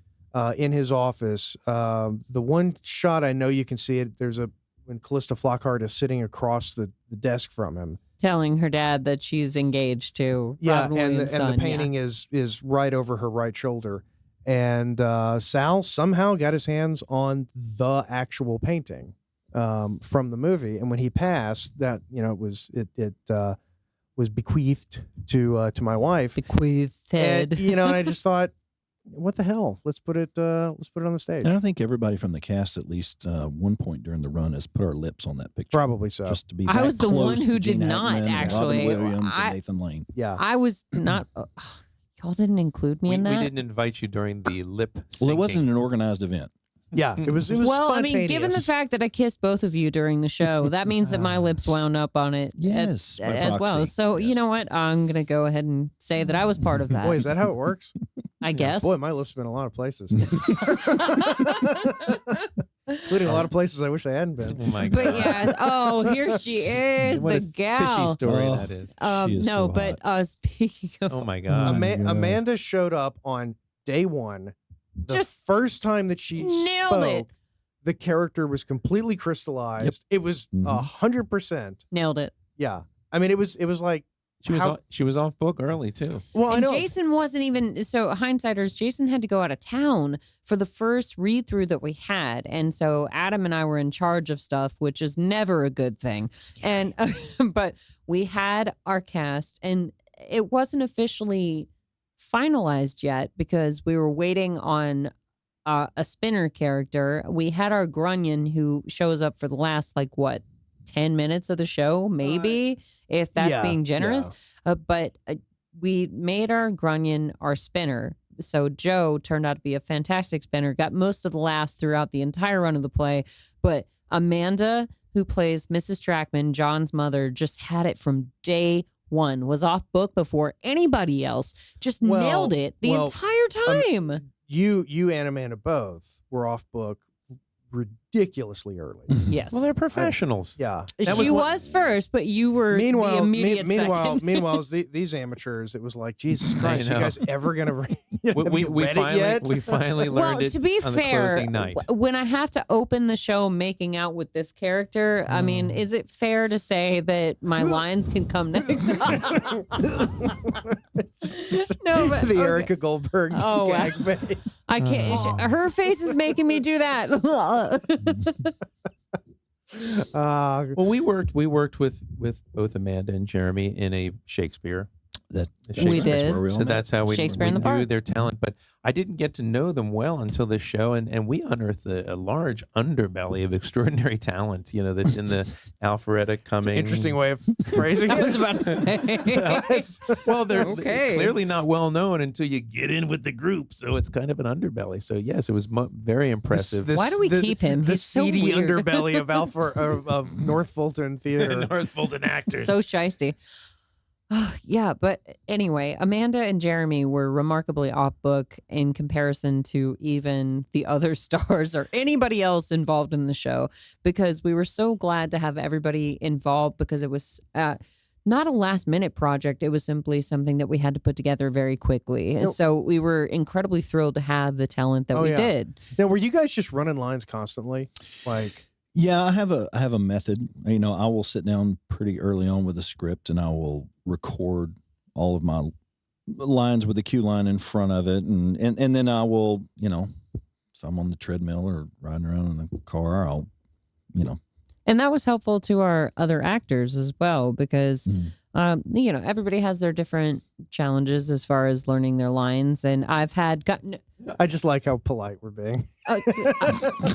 in his office, the one shot I know you can see it. There's when Callista Flockhart is sitting across the desk from him. Telling her dad that she's engaged to Robin Williams' and son. the painting is right over her right shoulder. And Sal somehow got his hands on the actual painting from the movie. And when he passed, that it was bequeathed to my wife. Bequeathed. And, and I just thought, what the hell? Let's put it on the stage. And I think everybody from the cast, at least one point during the run, has put our lips on that picture. Probably so. Just to be I that was the one close who to did Gene not, Hackman and actually. Robin Williams I- and Nathan Lane. Yeah. I was not. Y'all didn't include me in We that. didn't invite you during the lip syncing. Well, it wasn't an organized event. Yeah. It was Well, I mean, spontaneous. given the fact that I kissed both of you during the show, that means that my lips wound up on it Yes, by as well. proxy. So, you Yes. know what? I'm going to go ahead and say that I was part of that. Boy, is that how it works? I guess. Boy, my lips have been a lot of places. Including a lot of places I wish I hadn't been. Oh my god! But yeah, here she is, What the a fishy gal. story Oh. that is. She is No, so but hot. speaking of, Oh my god! my God. Amanda showed up on day one. The Just first time that she nailed it. spoke, the character was completely crystallized. It was Mhm. 100%. nailed it. Yeah. I mean, it was like, She was off book early too. well, I And know. Jason wasn't even, so hindsighters, Jason had to go out of town for the first read through that we had. And so Adam and I were in charge of stuff, which is never a good thing. And, but we had our cast and it wasn't officially finalized yet because we were waiting on a spinner character. We had our Grunion who shows up for the last, 10 minutes of the show, maybe, if that's yeah, being generous. But we made our Grunion our spinner. So Joe turned out to be a fantastic spinner, got most of the laughs throughout the entire run of the play. But Amanda, who plays Mrs. Trackman, John's mother, just had it from day one, was off book before anybody else, just Well, nailed it the entire time. You and Amanda both were off book ridiculously early. Yes. Well, they're professionals. Yeah. She was first, but you were Meanwhile, the immediate second. meanwhile, these amateurs, it was like, Jesus Christ, you know. guys ever gonna We finally learned Well, it to be on the fair, closing night. when I have to open the show making out with this character, I mean, is it fair to say that my lines can come next? No, but the okay. Erica Goldberg Oh, wow. gag face. I can't. Her face is making me do that. Uh, Well, we worked with both Amanda and Jeremy in a Shakespeare. We did. Where we all So met. that's how we Shakespeare in the knew Park. their talent. But I didn't get to know them well until this show, and we unearthed a large underbelly of extraordinary talent. You know, that's in the Alpharetta coming. interesting way of phrasing I was it. about to say. Well, they're Okay. clearly not well known until you get in with the group. So it's kind of an underbelly. So yes, it was very impressive. Why do we keep him? The He's so seedy weird. underbelly of North Fulton Theater. North Fulton actors. So shisty. Yeah, but anyway, Amanda and Jeremy were remarkably off book in comparison to even the other stars or anybody else involved in the show, because we were so glad to have everybody involved, because it was not a last minute project. It was simply something that we had to put together very quickly. Nope. So we were incredibly thrilled to have the talent that we yeah. did. Now, were you guys just running lines constantly? Like, Yeah, I have a method. You know, I will sit down pretty early on with a script, and I will record all of my lines with the cue line in front of it, and then I will, you know, if I'm on the treadmill or riding around in the car, I'll, you know. And that was helpful to our other actors as well, because, you know, everybody has their different challenges as far as learning their lines. And I've had gotten. I just like how polite we're being.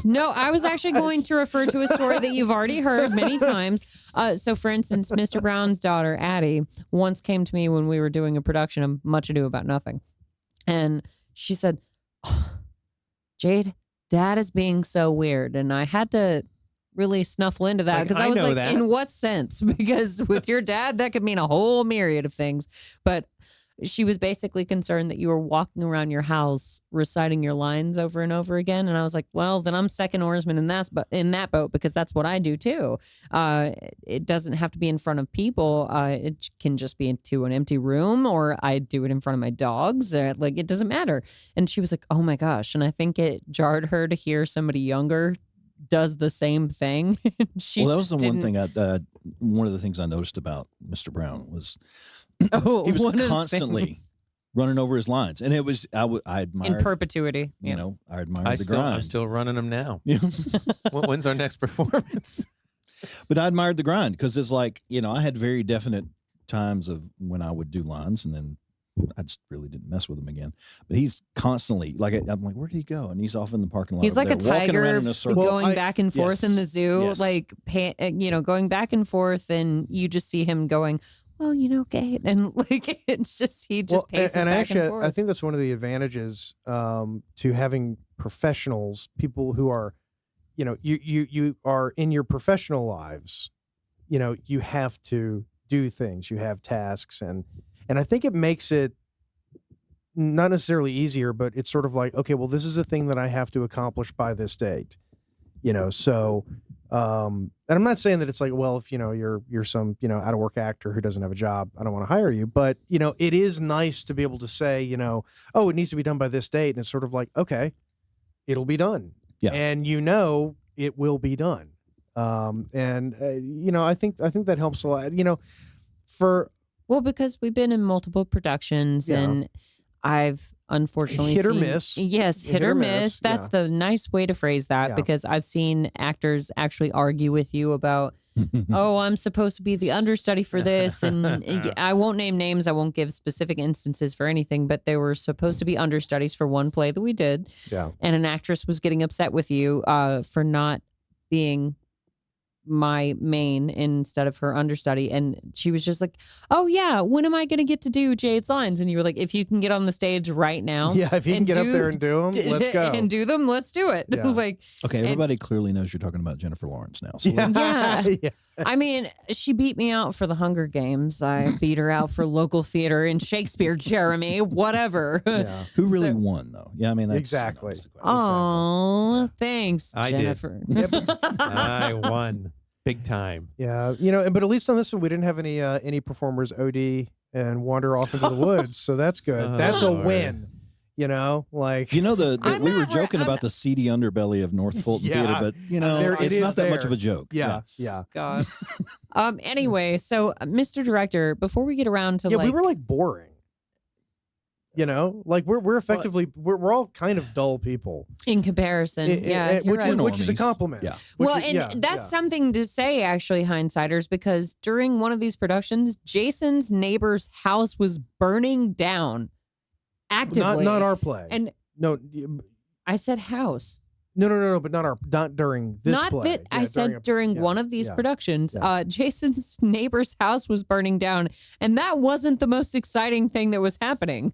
No, I was actually going to refer to a story that you've already heard many times. So, for instance, Mr. Brown's daughter, Addie, once came to me when we were doing a production of Much Ado About Nothing. And she said, Jade, Dad is being so weird. And I had to really snuffle into that, like, because I I was know like, that. in what sense? Because with your dad, that could mean a whole myriad of things. But she was basically concerned that you were walking around your house reciting your lines over and over again. And I was like, well, then I'm second oarsman in that boat, because that's what I do too. It doesn't have to be in front of people. It can just be into an empty room, or I do it in front of my dogs. Like, it doesn't matter. And she was like, oh my gosh. And I think it jarred her to hear somebody younger does the same thing. Well, that was the one thing. One of the things I noticed about Mr. Brown was Oh, he was one of the constantly things. running over his lines, and it was I admired In perpetuity. You know, I admired I'm the grind. still running them now. Yeah. When's our next performance? But I admired the grind, because it's like, you know, I had very definite times of when I would do lines, and then I just really didn't mess with him again. But he's constantly like, I'm like, where did he go? And he's off in the parking lot. He's over like a there, walking around tiger in a circle. going Well, back and forth in the zoo, yes. like, you know, going back and forth, and you just see him going, well, you know, Kate, and like, it's just, he just paces and back actually, and forth. I think that's one of the advantages to having professionals, people who are, you know, you are in your professional lives, you know, you have to do things, you have tasks, and I think it makes it not necessarily easier, but it's sort of like, okay, well, this is a thing that I have to accomplish by this date, you know, so. And I'm not saying that it's like, well, if, you know, you're some, you know, out of work actor who doesn't have a job, I don't want to hire you. But, you know, it is nice to be able to say, you know, oh, it needs to be done by this date. And it's sort of like, okay, it'll be done. Yeah. And, you know, it will be done. You know, I think that helps a lot, you know, well, because we've been in multiple productions, Yeah. and I've unfortunately Hit or seen- miss. Yes, hit or miss. That's the nice way to phrase that, Yeah. because I've seen actors actually argue with you about, oh, I'm supposed to be the understudy for this, and I won't name names. I won't give specific instances for anything, but they were supposed to be understudies for one play that we did, Yeah. and an actress was getting upset with you for not being my main instead of her understudy. And she was just like, oh yeah, when am I going to get to do Jade's lines? And you were like, if you can get on the stage right now. Yeah, if you can get up there and do them, let's go. And do them, let's do it. Yeah. Like, Okay, everybody clearly knows you're talking about Jennifer Lawrence now. So yeah. Yeah. I mean, she beat me out for the Hunger Games. I beat her out for local theater and Shakespeare, Jeremy, whatever. Yeah. who really won, though? Yeah, I mean, that's Exactly. that's the question. Oh, thanks, I did. Jennifer. I won big time. Yeah, but at least on this one, we didn't have any performers OD and wander off into the woods, so that's good. Oh, That's a Lord. win. Like You know, I'm we were not- joking I'm about the seedy underbelly of North Fulton Yeah. Theater, but There- it it's is not that much there. of a joke. yeah. God. Anyway, so Mr. Director, before we get around to Yeah, like, we were like boring. Like we're effectively we're all kind of dull people. in comparison, yeah, you're right. which is a Normies. compliment. Yeah. Which Well, is- and yeah, that's yeah. something to say, actually, hindsighters, because during one of these productions, Jason's neighbor's house was burning down actively. not our play. And no, I said house. no, but not during this Not play. that Yeah, I said during yeah, one of these yeah, productions, yeah. Jason's neighbor's house was burning down, and that wasn't the most exciting thing that was happening.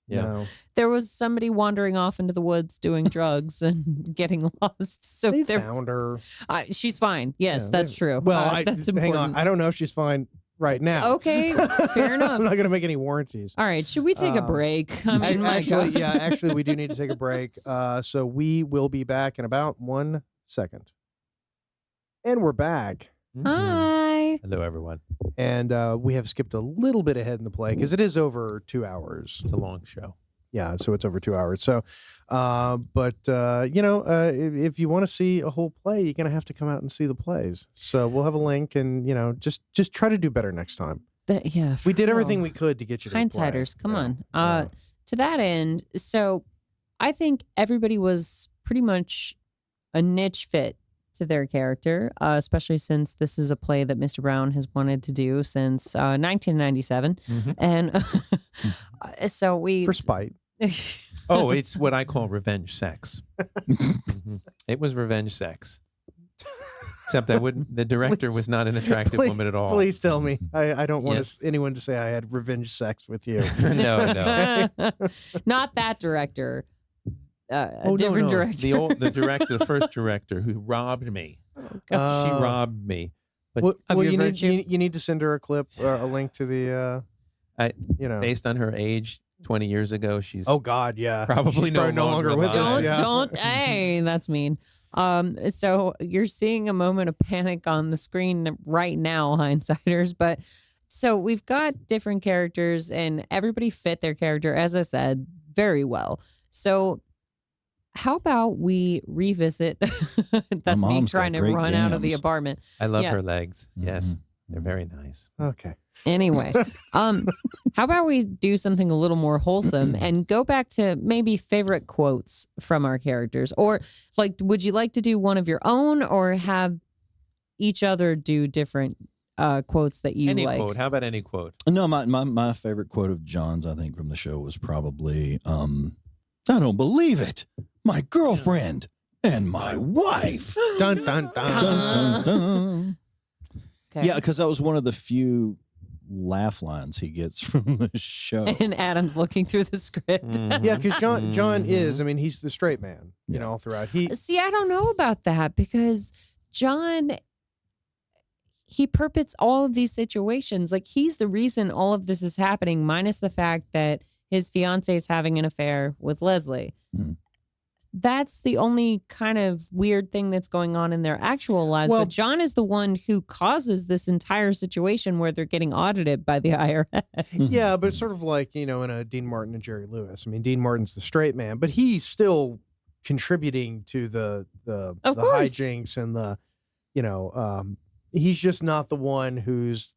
Yeah. No. There was somebody wandering off into the woods doing drugs and getting lost. So They there, found her. she's fine. Yes, Yeah, that's they- true. Well, that's hang important. on. I don't know if she's fine right now. Okay, fair enough. I'm not going to make any warranties. All right, should we take a break? I mean, my God. Actually, we do need to take a break. So we will be back in about 1 second. And we're back. Hi. Hello, everyone. And we have skipped a little bit ahead in the play because it is over 2 hours. It's a long show. Yeah, so it's over 2 hours. So, if you want to see a whole play, you're going to have to come out and see the plays. So we'll have a link, and just try to do better next time. Yeah, We did for everything real. we could to get you to the play. Hindsighters, come Yeah. on. Yeah. To that end, so I think everybody was pretty much a niche fit to their character, especially since this is a play that Mr. Brown has wanted to do since 1997. And so we. For spite. Oh, it's what I call revenge sex. It was revenge sex. Except the director was not an attractive woman at all. Please tell me. I don't want Yes. anyone to say I had revenge sex with you. No. Not that director. A Oh, different no. director. The first director who robbed me. She robbed me. But Well, Of your you virtue? need to send her a clip, a link to the, based on her age 20 years ago, she's Oh God, yeah. Probably She's no no longer longer with us. alive. Don't. Hey, that's mean. So you're seeing a moment of panic on the screen right now, hindsighters. But so we've got different characters, and everybody fit their character, as I said, very well. So how about we revisit? That's me mom's got trying to great run out of the gams. apartment. I love Yeah. her legs. Yes. They're very nice. Okay. Anyway, how about we do something a little more wholesome and go back to maybe favorite quotes from our characters? Or like, would you like to do one of your own or have each other do different quotes that you Any like? quote. How about any quote? No, my favorite quote of John's, I think, from the show was probably, "I don't believe it, my girlfriend and my wife." Dun dun dun. Dun, dun, dun. Okay. Yeah, because that was one of the few laugh lines he gets from the show. And Adam's looking through the script. Mm-hmm. Yeah, because John is. I mean, he's the straight man. You Yeah. know, all throughout. He See, I don't know about that because John, he perpetrates all of these situations. Like, he's the reason all of this is happening, minus the fact that his fiancée is having an affair with Leslie. Mhm. That's the only kind of weird thing that's going on in their actual lives. Well- But John is the one who causes this entire situation where they're getting audited by the IRS. Yeah, but it's sort of like, in a Dean Martin and Jerry Lewis. I mean, Dean Martin's the straight man, but he's still contributing to the Of course. hijinks and he's just not the one who's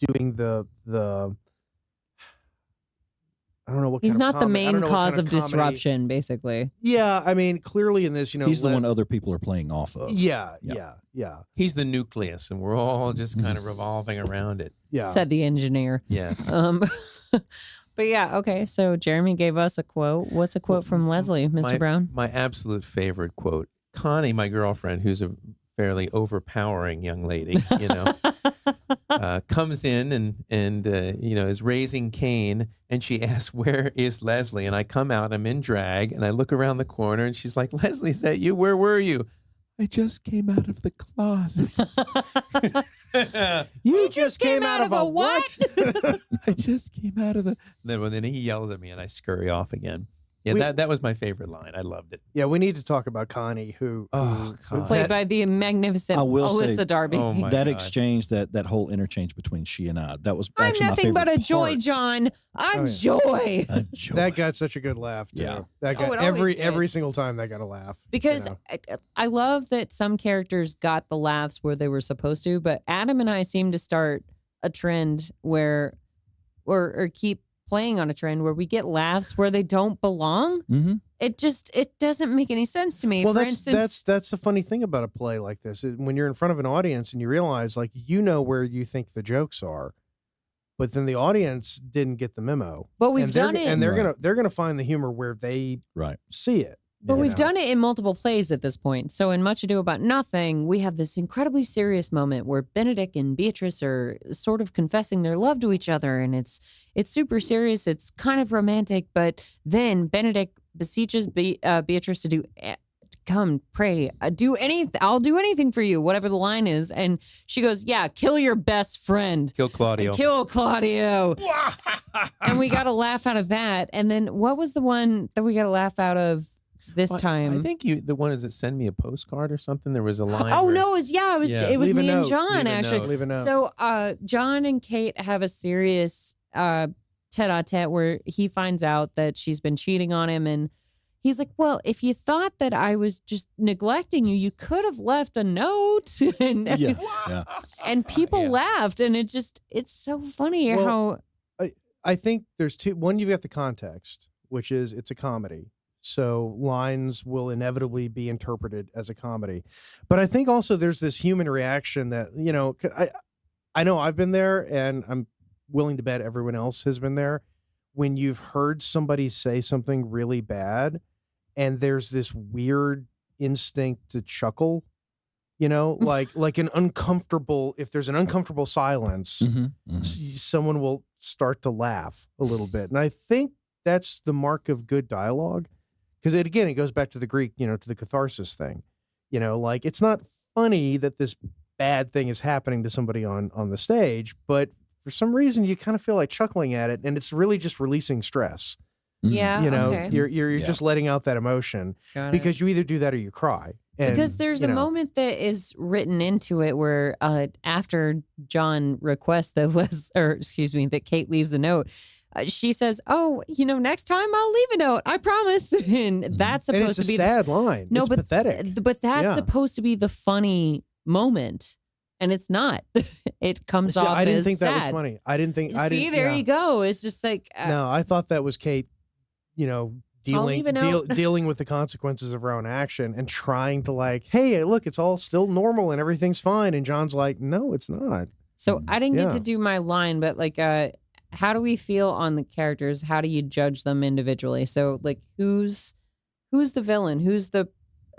doing the I don't know what He's kind of not the comedy- I main don't know what cause kind of comedy- disruption, basically. Yeah, I mean, clearly in this, He's the Le- one other people are playing off of. Yeah. Yeah. He's the nucleus, and we're all just kind of revolving around it. Said the engineer. Yes. But yeah, okay. So Jeremy gave us a quote. What's a quote from Leslie, Mr. Brown? My absolute favorite quote. Connie, my girlfriend, who's a fairly overpowering young lady, you know, comes in and you know, is raising Cain, and she asks, "Where is Leslie?" And I come out, I'm in drag, and I look around the corner, and she's like, "Leslie, is that you? Where were you?" "I just came out of the closet." You just came out of a what? I just came out of the. Then he yells at me, and I scurry off again. Yeah, that was my favorite line. I loved it. Yeah, we need to talk about Connie, who Played by the magnificent I will Alyssa say, Darby. Oh my that God. exchange, that whole interchange between she and I, that was I'm actually my nothing favorite but a joy, parts. John. I'm Oh, yeah. joy. A joy. that got such a good laugh. Too. Yeah. That Oh, got it always did. every single time that got a laugh. Because you know. I love that some characters got the laughs where they were supposed to, but Adam and I seem to start a trend where, or keep playing on a trend where we get laughs where they don't belong. Mm-hmm. It doesn't make any sense to me. Well, For that's instance, that's the funny thing about a play like this. When you're in front of an audience and you realize, like, you know where you think the jokes are, but then the audience didn't get the memo. but we've And they're- done it. and they're Right. gonna find the humor where they Right. see it. But you we've know? done it in multiple plays at this point. So in Much Ado About Nothing, we have this incredibly serious moment where Benedict and Beatrice are sort of confessing their love to each other, and it's super serious. It's kind of romantic, but then Benedict beseeches Beatrice to come pray, do anything. I'll do anything for you, whatever the line is. And she goes, "Yeah, kill your best friend." Kill Claudio. Kill Claudio. And we got a laugh out of that. And then what was the one that we got a laugh out of this Well, time? I think the one is that send me a postcard or something. There was a line. Oh where- no, it was Yeah. it was Leave a me and note. John Leave a actually. note. Leave a note. So John and Kate have a serious tete-a-tete where he finds out that she's been cheating on him, and he's like, "Well, if you thought that I was just neglecting you, you could have left a note." and Yeah. and people Yeah. laughed, and it's so funny Well, how I think there's two. One, you've got the context, which is it's a comedy. So lines will inevitably be interpreted as a comedy. But I think also there's this human reaction that, you know, I know I've been there, and I'm willing to bet everyone else has been there, when you've heard somebody say something really bad and there's this weird instinct to chuckle, you know, like an uncomfortable, if there's an uncomfortable silence, Mm-hmm. someone will start to laugh a little bit. And I think that's the mark of good dialogue. Because it goes back to the Greek, you know, to the catharsis thing. You know, like, it's not funny that this bad thing is happening to somebody on the stage, but for some reason you kind of feel like chuckling at it, and it's really just releasing stress. yeah, You know, okay. you're Yeah. just letting out that emotion, Got it. because you either do that or you cry. And, Because there's you a know, moment that is written into it where after John requests that Kate leaves a note, she says, "Oh, you know, next time I'll leave a note. I promise." And that's and supposed it's to a be sad line. no, It's but pathetic. But that's Yeah. supposed to be the funny moment, and it's not. It comes See, off. I didn't as think that was sad. funny. I didn't think. I See, didn't, there yeah. you go. It's just like No, I thought that was Kate, you know, leave a note. dealing with the consequences of her own action and trying to, like, hey, look, it's all still normal and everything's fine. And John's like, no, it's not. So I didn't get Yeah. to do my line, but like, how do we feel on the characters? How do you judge them individually? So like, who's the villain? Who's the,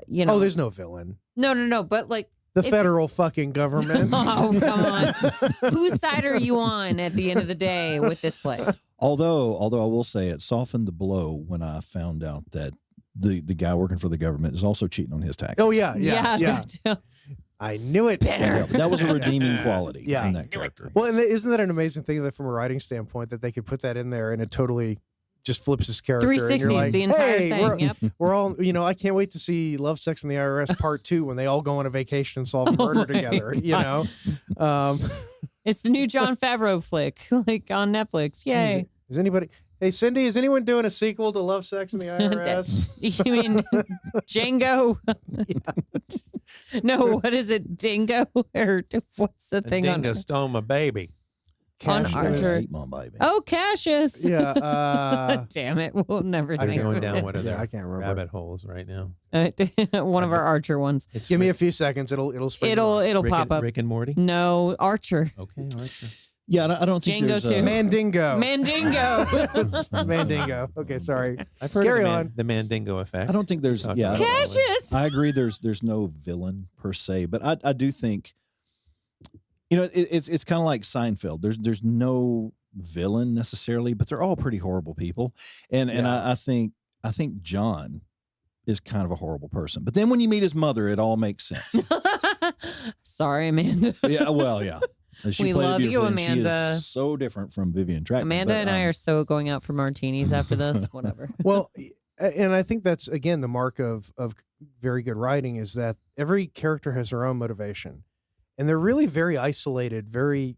you know? Oh, there's no villain. No. But like, The If- federal fucking government. Oh, come on. Whose side are you on at the end of the day with this play? Although I will say it softened the blow when I found out that the guy working for the government is also cheating on his taxes. Oh, yeah. I knew it. Yeah, but that was a redeeming quality Yeah. in that character. Well, and isn't that an amazing thing that from a writing standpoint that they could put that in there and it totally just flips his character. and you're 360s, like, the entire hey, thing. Yep. We're all, you know, I can't wait to see Love, Sex, and the IRS Part 2 when they all go on a vacation and solve murder together, you know? It's the new Jon Favreau flick, like on Netflix. Yay. Is anybody, hey, Cindy, is anyone doing a sequel to Love, Sex, and the IRS? You mean Django? No, what is it? Dingo? Or what's the thing Dingo on stole my baby. on Cash Archer? Archer. Eat my baby. Oh, Cassius. Yeah. Damn it. We'll never I We're think can't going of down one of Yeah, their I can't remember. rabbit holes right now. it. One of our Archer ones. Give me a few seconds. It'll spring. It'll Rick pop and, up. Rick and Morty. No, Archer. Okay, Archer. Yeah, I don't think Django there's too. Mandingo. Mandingo. Mandingo. Okay, sorry. I've heard Carry of on. the Mandingo effect. I don't think there's Talk yeah. about it. Cassius. I agree. There's no villain per se, but I do think, it's kind of like Seinfeld. There's no villain necessarily, but they're all pretty horrible people, and I think John is kind of a horrible person. But then when you meet his mother, it all makes sense. Sorry, Amanda. Yeah, well, yeah. She We played it love you, beautifully, and she Amanda. is so different from Vivian Trackman. Amanda but, and I are so going out for martinis after this. Whatever. Well, and I think that's again the mark of very good writing is that every character has their own motivation, and they're really very isolated. Very,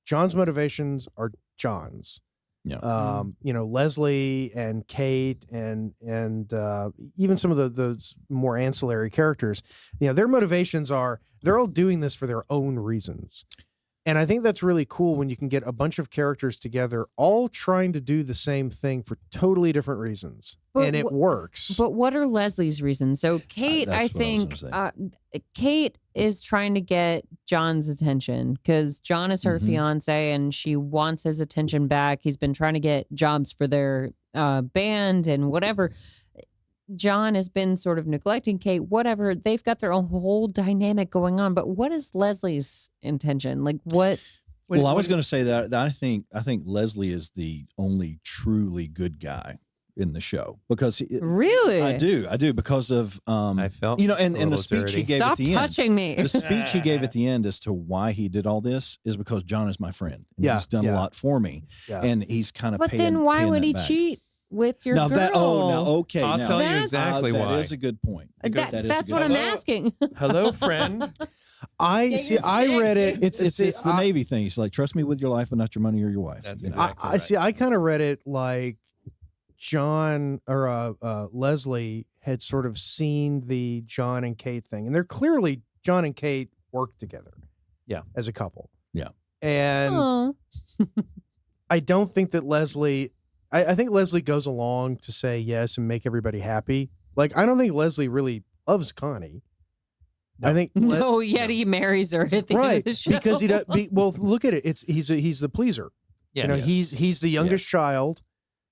John's motivations are John's. Yeah. Leslie and Kate and even some of the more ancillary characters, their motivations are they're all doing this for their own reasons. And I think that's really cool when you can get a bunch of characters together, all trying to do the same thing for totally different reasons, But and it works. But what are Leslie's reasons? So Kate, That's I what I think, was gonna Kate is trying to get John's attention because John is her Mhm. fiance and she wants his attention back. He's been trying to get jobs for their band and whatever. John has been sort of neglecting Kate, whatever. They've got their own whole dynamic going on. But what is Leslie's intention? Like what? Well, I was going to say that I think Leslie is the only truly good guy in the show because Really? I do because of I felt and a the little speech he dirty. gave Stop at the end. touching me. The speech he gave at the end as to why he did all this is because John is my friend. And Yeah, he's done yeah. a lot for me, Yeah. and he's kind of. But then why would he back. cheat with your Now girl? that okay. I'll now, tell you That's- exactly that why. is a good point. That is a That's good what I'm point. asking. Hello, friend. I see. I read it. It's the Navy thing. It's like trust me with your life, but not your money or your wife. That's you know? exactly I see. I kind of read it like John or Leslie had sort of seen the John and Kate thing, and they're clearly John and Kate work together. Yeah. As a couple. Yeah. And Aw. I don't think that Leslie. I think Leslie goes along to say yes and make everybody happy. Like I don't think Leslie really loves Connie. I think No, yet he marries her at the end of right the show. because he does. Well, look at it. He's the pleaser. Yes. He's the youngest Yes. child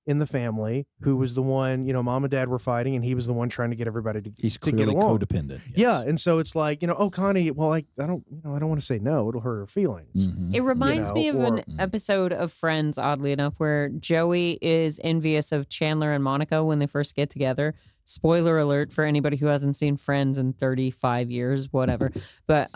in the family who was the one, mom and dad were fighting and he was the one trying to get everybody He's to get clearly along. codependent. Yes. Yeah. And so it's like, oh, Connie, well, I don't want to say no. It'll hurt her feelings. Mhm. It reminds me of or- an episode of Friends, oddly enough, where Joey is envious of Chandler and Monica when they first get together. Spoiler alert for anybody who hasn't seen Friends in 35 years, whatever. But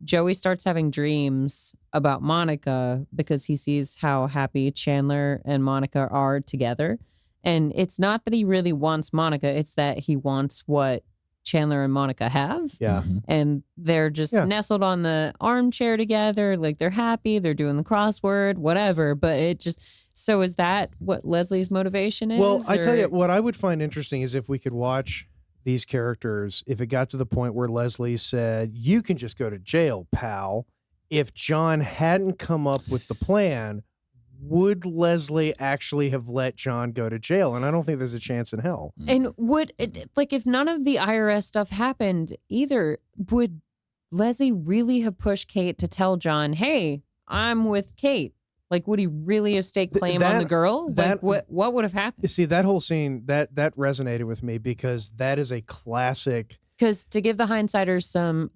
Joey starts having dreams about Monica because he sees how happy Chandler and Monica are together. And it's not that he really wants Monica, it's that he wants what Chandler and Monica have. Yeah. Mhm. And they're just Yeah. nestled on the armchair together. Like they're happy, they're doing the crossword, whatever. But it just, so is that what Leslie's motivation is? Well, I tell or- you, what I would find interesting is if we could watch these characters, if it got to the point where Leslie said, you can just go to jail, pal. If John hadn't come up with the plan, would Leslie actually have let John go to jail? And I don't think there's a chance in hell. And would, like, if none of the IRS stuff happened either, would Leslie really have pushed Kate to tell John, hey, I'm with Kate? Like, would he really have staked claim on the girl? that- Like, what would have happened? See, that whole scene, that resonated with me because that is a classic. Because to give the hindsiders some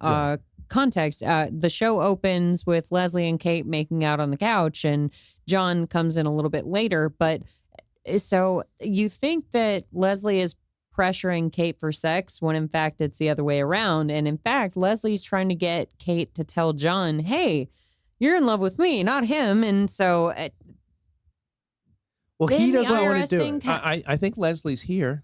context, the show opens with Leslie and Kate making out on the couch, and John comes in a little bit later. But so you think that Leslie is pressuring Kate for sex when in fact it's the other way around. And in fact, Leslie's trying to get Kate to tell John, hey, you're in love with me, not him. And so Well, then he the doesn't want IRS to do thing it. I think Leslie's here.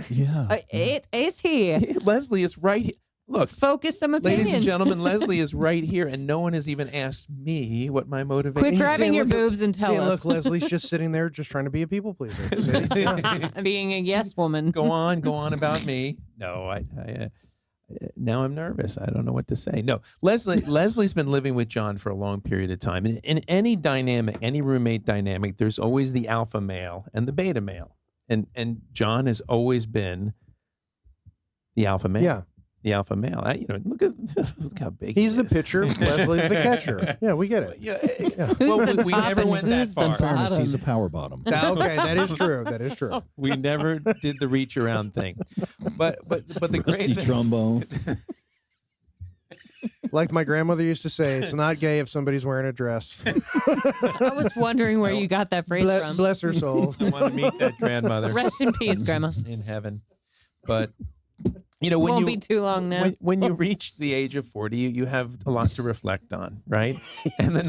Yeah. Is he? Leslie is right here. Look, Focus some opinions. ladies and gentlemen, Leslie is right here, and no one has even asked me what my motivation Quit is. grabbing See, your look at- boobs and tell See, us. look, Leslie's just sitting there just trying to be a people pleaser. See? Yeah. Being a yes woman. Go on about me. No, now I'm nervous. I don't know what to say. No, Leslie's been living with John for a long period of time. In any dynamic, any roommate dynamic, there's always the alpha male and the beta male, and John has always been the alpha male. Yeah. the alpha male. Look how big He's he the is. pitcher. Leslie's the catcher. Yeah, we get it. Yeah. Who's Well, the we top never and went that who's the far. Fairness, he's a bottom? power bottom. Okay, that is true. That is true. We never did the reach around thing. But the great Rusty thing, trombone. Like my grandmother used to say, it's not gay if somebody's wearing a dress. I was wondering where you got that phrase from. Bless her soul. I want to meet that grandmother Rest in peace, Grandma. in heaven. But when Won't you be too long now. when you reach the age of 40, you have a lot to reflect on, right? And the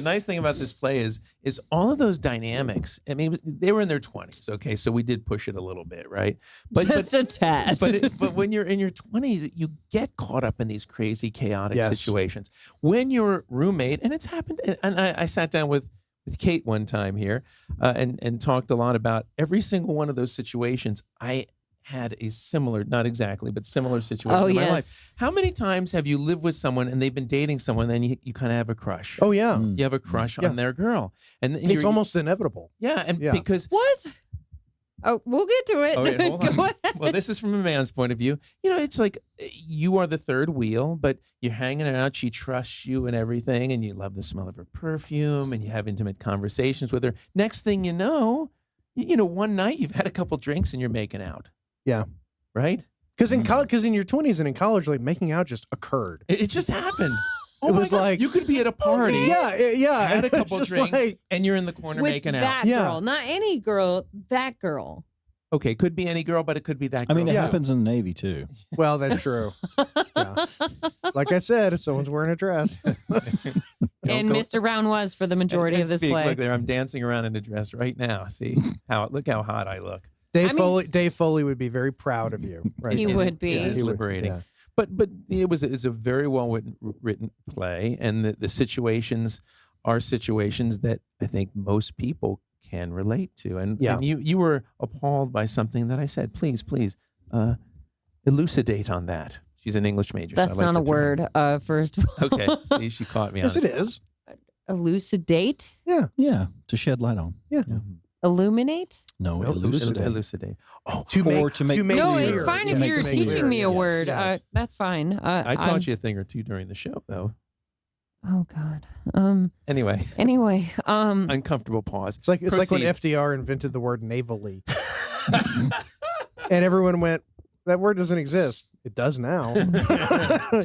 nice thing about this play is all of those dynamics. I mean, they were in their 20s, okay, so we did push it a little bit, right? Just a tad. But when you're in your 20s, you get caught up in these crazy, chaotic Yes. situations. When your roommate, and it's happened, and I sat down with Kate one time here and talked a lot about every single one of those situations. I had a similar, not exactly, but similar situation Oh, in my yes. life. How many times have you lived with someone and they've been dating someone and you kind of have a crush? Oh, yeah. You have a crush on their girl. And It's you're- almost inevitable. Yeah, and Yeah. because... What? Oh, we'll get to it. Oh, wait, hold Go on. ahead. Well, this is from a man's point of view. It's like you are the third wheel, but you're hanging out. She trusts you and everything, and you love the smell of her perfume, and you have intimate conversations with her. Next thing you know, one night you've had a couple drinks and you're making out. Yeah. Right? Because in your 20s and in college, like making out just occurred. It just happened. Oh It my was God. like- you could be at a party, Yeah. had a It's couple just drinks, like- and you're in the corner With making out. that Yeah. girl. Not any girl, that girl. Okay, could be any girl, but it could be that I girl. mean, it too. happens in the Navy too. well, that's true. Yeah. Like I said, if someone's wearing a dress. And Mr. Brown was for the majority And of this speak, play. Look there, I'm dancing around in a dress right now. See look how hot I look. Dave Foley would be very proud of you. Right? He would be. It is He would, liberating. yeah. But it's a very well written play, and the situations are situations that I think most people can relate to. And you were appalled by something that I said. Please, elucidate on that. She's an English major. That's so I like not a to word, first of all. Okay, see, she caught me on Yes, it is. Elucidate? Yeah, to shed light on. Yeah. Illuminate? No, Well, elucidate. elucidate. Oh, to make No, clear, it's fine to if make you're it teaching clear. me a Yes. word. Yes. That's fine. I taught you a thing or two during the show, though. Oh God. Anyway, uncomfortable pause. It's like when Proceed. FDR invented the word navally. And everyone went, that word doesn't exist. It does now.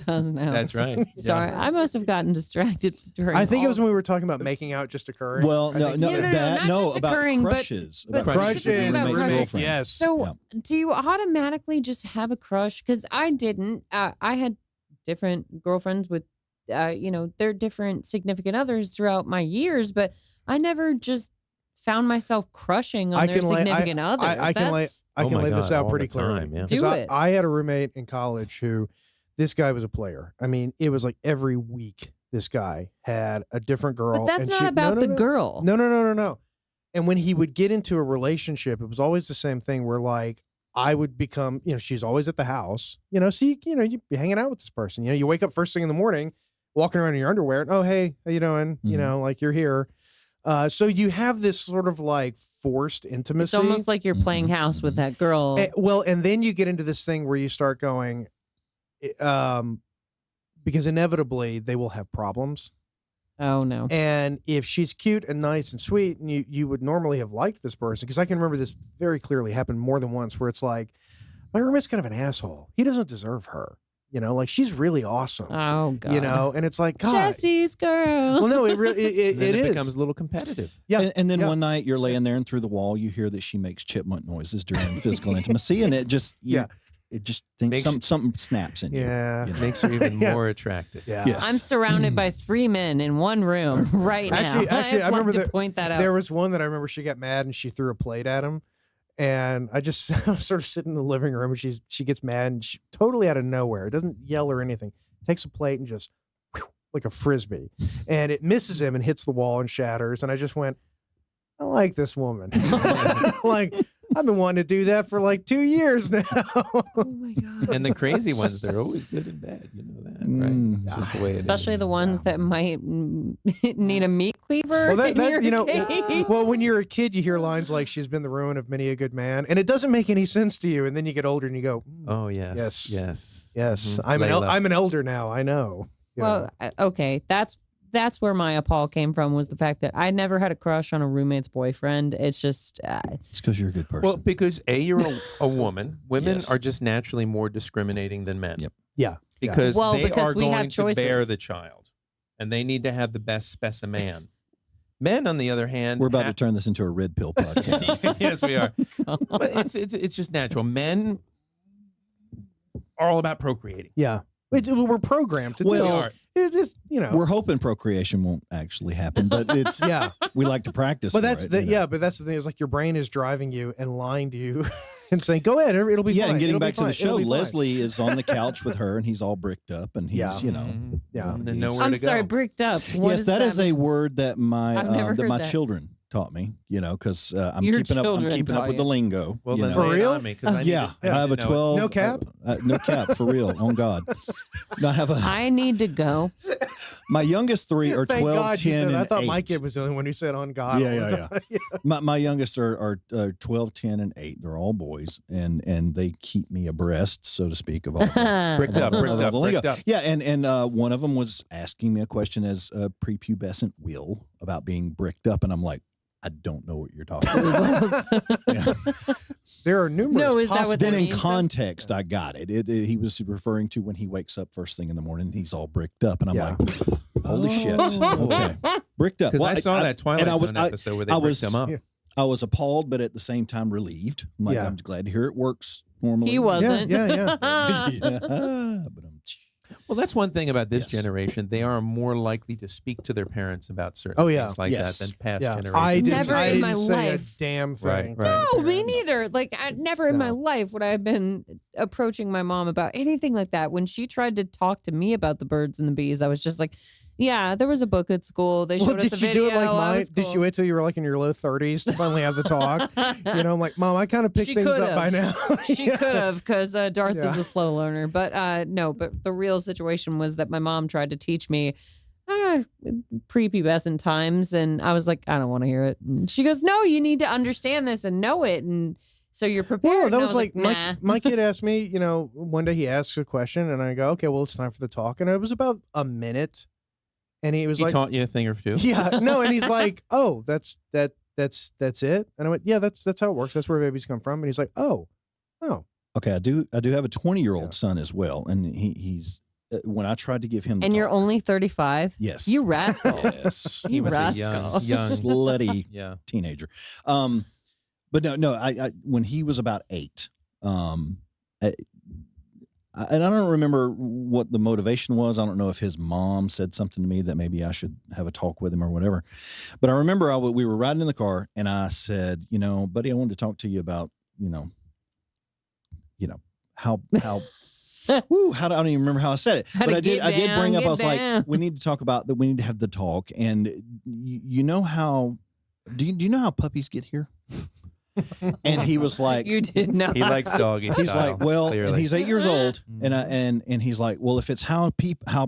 does now. That's right. Sorry, I must have gotten distracted during. I think it all- was when we were talking about making out just occurring. Well, I no, think- no, No, that, not no, just about occurring, but- crushes. but about crushes, specifically about roommate's crushes. girlfriend. Yes. So, Yeah. do you automatically just have a crush? Because I didn't. I had different girlfriends with, their different significant others throughout my years, but I never just found myself crushing on their significant other. I can lay Oh my this God, out all pretty the time, clearly. yeah. 'Cause Do I, it. I had a roommate in college who, this guy was a player. I mean, it was like every week this guy had a different girl. But that's and not she- about no, the no, girl. No. And when he would get into a relationship, it was always the same thing where like I would become, she's always at the house, so you'd be hanging out with this person. You wake up first thing in the morning, walking around in your underwear, and, oh, hey, how you doing? Like you're here. So you have this sort of like forced intimacy. It's almost like you're playing house with that girl. And then you get into this thing where you start going, because inevitably they will have problems. Oh no. And if she's cute and nice and sweet, and you would normally have liked this person, because I can remember this very clearly happened more than once, where it's like, my roommate's kind of an asshole. He doesn't deserve her. Like she's really awesome. Oh God. And it's like, God. Jesse's girl. Well, no, it really it is. becomes a little competitive. Yeah. And then Yeah. one night you're laying there, and through the wall you hear that she makes chipmunk noises during physical intimacy, and it just it just thinks Makes- something snaps in you. Yeah. you know? Makes her even Yeah. more attractive. Yeah. Yes. I'm surrounded by 3 men in one room right now. Actually, I'd I remember like to that point that out. there was one that I remember she got mad and she threw a plate at him. And I just sort of sit in the living room, and she gets mad, and she totally out of nowhere, doesn't yell or anything, takes a plate and just like a frisbee, and it misses him and hits the wall and shatters. And I just went, I like this woman. Like, I've been wanting to do that for like 2 years now. Oh my god! And the crazy ones, they're always good and bad. You know that, right? It's just the way it is. Especially the ones that might need a meat cleaver. Well, in your you know, case. well, when you're a kid, you hear lines like "She's been the ruin of many a good man," and it doesn't make any sense to you. And then you get older and you go, Oh yes, Yes. yes, "Yes, Mhm. I'm an elder now. I know." You know. Well, okay, that's where my appall came from, was the fact that I never had a crush on a roommate's boyfriend. It's just It's because you're a good person. Well, because you're a woman. Women Yes. are just naturally more discriminating than men. Yep. yeah, Because Well, they because are we have going to bear choices. the child, and they need to have the best specimen. Men, on the other hand, We're about to turn this into a red pill podcast. yes, we are. But it's just natural. Men are all about procreating. yeah. We're programmed to Well, do We it. are. It's just We're hoping procreation won't actually happen, but it's yeah. we like to practice. But for that's it, the you know. yeah. But that's the thing is like your brain is driving you and lying to you and saying, "Go ahead, it'll be Yeah, fine." and getting It'll be back to the fine. show, It'll be fine." Leslie is on the couch with her, and he's all bricked up, and he's Yeah. you know. Mhm. Yeah. And He's- nowhere I'm to sorry, go. bricked up. What Yes, does that is a mean? word that my I've never that heard my that. children taught me. You know, because I'm Your keeping up. I'm children keeping taught up with you. the lingo. Well, you then know. For lay it real? on me, 'cause I need Yeah, to- I have a know it. 12. No cap? No cap for real. On God. No, I have a. I need to go. My youngest three are Thank 12, God 10, you said and that. I thought 8. my kid was the only one who said on God. Yeah, all the yeah, time. My youngest are 12, 10, and 8. They're all boys, and they keep me abreast, so to speak, of all the, Bricked up, of all bricked the up, lingo. bricked up. Yeah, and one of them was asking me a question as a prepubescent Will about being bricked up, and I'm like, I don't know what you're talking about. Yeah. There are numerous. No, is that what Then that in means? context, I got it. He was referring to when he wakes up first thing in the morning, he's all bricked up, and I'm Yeah. like, holy shit, Oh. okay, bricked up. Because Well, I saw that Twilight and I was- Zone I- episode where they I bricked was- them up. Yeah. I was appalled, but at the same time relieved. I'm like, Yeah. I'm glad to hear it works normally. He wasn't. Yeah. Yeah, but Well, that's one thing about this Yes. generation. They are more likely to speak to their parents about certain Oh, yeah. things like Yes. that than past Yeah. generations. I didn't, Never I in didn't my say life. a damn thing. Right, right. No, me neither. Like, never in my No. life would I have been approaching my mom about anything like that. When she tried to talk to me about the birds and the bees, I was just like, yeah, there was a book at school. They showed Well, us did a you video. do it like I mine? was Did cool. you wait till you were like in your low 30s to finally have the talk? You know, I'm like, Mom, I kind of picked She things could up by now. have. She could have, because Darth Yeah. is a slow learner. But no, but the real situation was that my mom tried to teach me prepubescent times, and I was like, I don't want to hear it. And she goes, no, you need to understand this and know it, and so you're prepared. Well, And that I was like nah. my kid asked me, you know, one day he asks a question and I go, okay, well, it's time for the talk. And it was about a minute. And he was He like, taught you a thing or two. yeah, no. And he's like, oh, that's it. And I went, yeah, that's how it works. That's where babies come from. And he's like, oh. okay, I do have a 20-year-old Yeah. son as well, and he's when I tried to give him the And you're talk- only 35? yes, You rascal. yes, You was a rascal. young- slutty Yeah. teenager. But no, I when he was about 8, and I don't remember what the motivation was. I don't know if his mom said something to me that maybe I should have a talk with him or whatever. But I remember we were riding in the car, and I said, you know, buddy, I wanted to talk to you about, you know, how. Woo, I don't even remember how I said it, How but to I did get bring down, up, I was get down. like, we need to talk about that. We need to have the talk. And you know how, do you know how puppies get here? And he was like, You did not. He likes doggy he's style. like, well, clearly. and he's 8 years old. And he's like, well, if it's how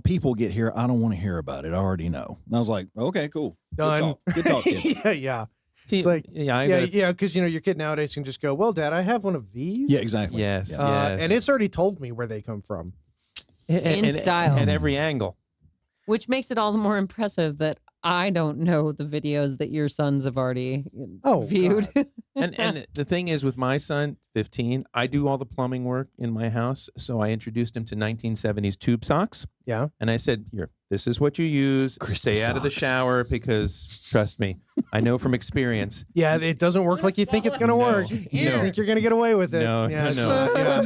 people get here, I don't want to hear about it. I already know. And I was like, okay, cool. Done. Good talk, kid. yeah. See, It's like, yeah, I Yeah, gotta- yeah, because, you know, your kid nowadays can just go, well, Dad, I have one of these. Yeah, exactly. yes, Yeah. yes. And it's already told me where they come from. In style. at every angle. Which makes it all the more impressive that I don't know the videos that your sons have already viewed. And the thing is, with my son, 15, I do all the plumbing work in my house. So I introduced him to 1970s tube socks. Yeah. And I said, here, this is what you use. Crispy Stay out of the socks. shower because, trust me, I know from experience. Yeah, it doesn't work like you think it's going to No, work. You no. think you're going to get away with it. No, yeah, it's no. not- yeah.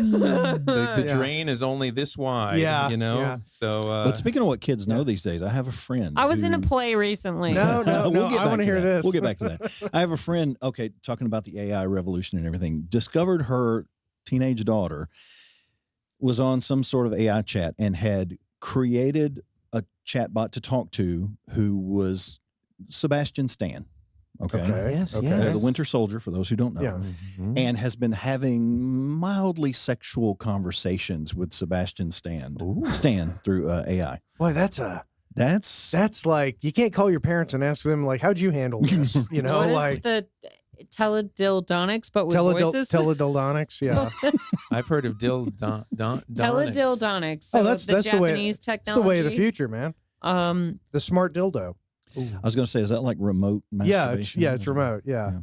The Yeah. drain is only this wide, Yeah, you know? yeah. So, But speaking of what kids know these days, I have a friend. I was in a who- play recently. No, We'll get I back want to hear that. this. We'll get back to that. I have a friend, okay, talking about the AI revolution and everything, discovered her teenage daughter was on some sort of AI chat and had created a chatbot to talk to who was Sebastian Stan. Okay. Yes, Okay. yes. The Winter Soldier, for those who don't know, Yeah. Mhm. and has been having mildly sexual conversations with Sebastian Stan through AI. Boy, that's like you can't call your parents and ask them like, how'd you handle this? You know, What is like the teledildonics, but with voices? teledildonics. Yeah. I've heard of Teledildonics. So that's the the way. Japanese It's technology. the way of the future, man. The smart dildo. I was going to say, is that like remote Yeah, masturbation? it's remote. Yeah. Yeah.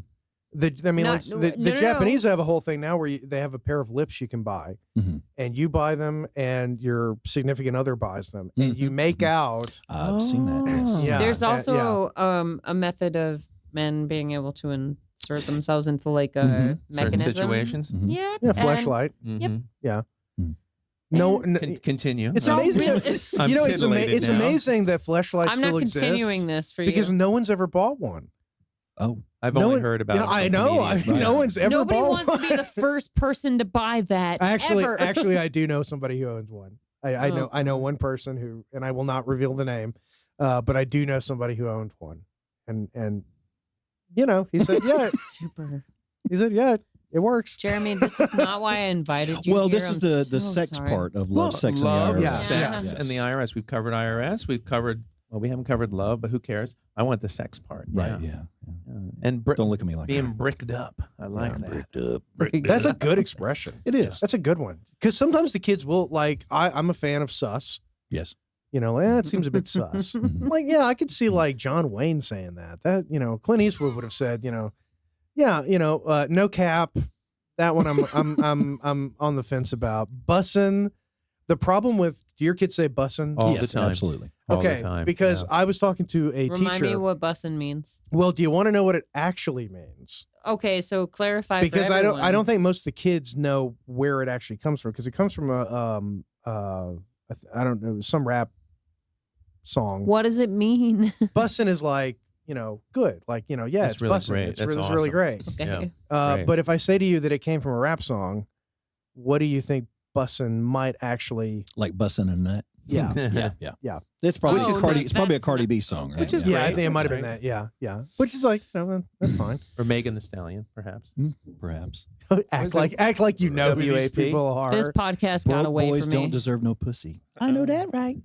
The No. Japanese have a whole thing now where they have a pair of lips you can buy, Mhm. and you buy them, and your significant other buys them, and you make out. I've seen that. Yes. Yeah. There's also a method of men being able to insert themselves into like a Mhm. Certain mechanism. situations. Mhm. Yeah. Yeah, and- fleshlight. Mhm. No, Continue. it's No, amazing. really- I'm You know, titillated it's now. amazing that fleshlight I'm still not exists continuing this for you. because no one's ever bought one. Oh, I've no only one- heard about Yeah, it. I from know. comedians. Right. No one's ever Nobody bought wants one. to be the first person to buy that. ever. Actually, I do know somebody who owns one. I know Oh, God. one person who, and I will not reveal the name, but I do know somebody who owns one, and you know, he said, yeah, Super. he said, yeah, it works. Jeremy, this is not why I invited you. well, here. this is I'm the so sex sorry. part of Well, love, sex, love, and the IRS. Yeah. sex, Yes. and the IRS. We've covered IRS. We've covered. Well, we haven't covered love, but who cares? I want the sex part. Right. Yeah. Yeah. And Don't look at me like being that. bricked up. I like that. Bricked up. That's a good expression. It is. That's a good one because sometimes the kids will like. I'm a fan of sus. Yes. You know, it seems a bit sus. I'm like, yeah, I could see like John Wayne saying that. That you know, Clint Eastwood would have said, you know, yeah, you know, no cap. That one I'm on the fence about. Bussin'. The problem with, do your kids say bussin'? All yes, the time. absolutely. All the Okay, time. because Yeah. I was talking to a Remind me teacher. what bussin' means. Well, do you want to know what it actually means? Okay, so clarify Because for I everyone. don't think most of the kids know where it actually comes from because it comes from a I don't know, some rap song. What does it mean? Bussin' is like, you know, good. Like, you know, yeah, That's it's really bussin'. great. It's, That's it's really awesome. great. Okay. Yeah. Right. But if I say to you that it came from a rap song, what do you think bussin' might actually? Like busting a nut. Yeah. Yeah. It's probably Oh, it's probably a that's Cardi not- B song, right? Which is Yeah. yeah, I think it might have That's been right. that. Yeah. Which is like, you know, that's fine. Or Megan the Stallion, perhaps. Perhaps. act like you know who these WAP? people are. This podcast got Broke away boys from me. don't deserve no pussy. I know that, right?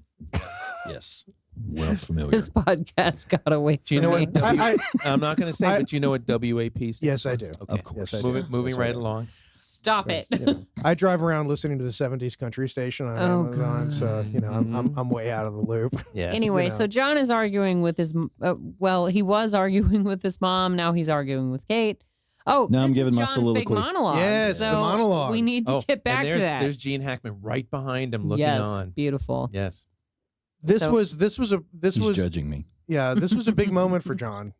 Yes. Well familiar. This podcast got away from Do you know me. what? I- I'm not going to say, I- but you know what WAP stands Yes, for? I do. Okay. Of course. Yes, I do. Moving Yes, I right do. along. Stop it. You know, I drive around listening to the '70s country station on Oh, Amazon, God. so you know I'm way out of the loop. Yes. Anyway, you know. so John is arguing with his. Well, he was arguing with his mom. Now he's arguing with Kate. Oh, Now I'm this giving is my John's big soliloquy. monologue. Yes, the so monologue. We need to get back and to there's, that. There's Gene Hackman right behind him looking yes, on. beautiful. Yes. This So- was He's judging me. Yeah, this was a big moment for John.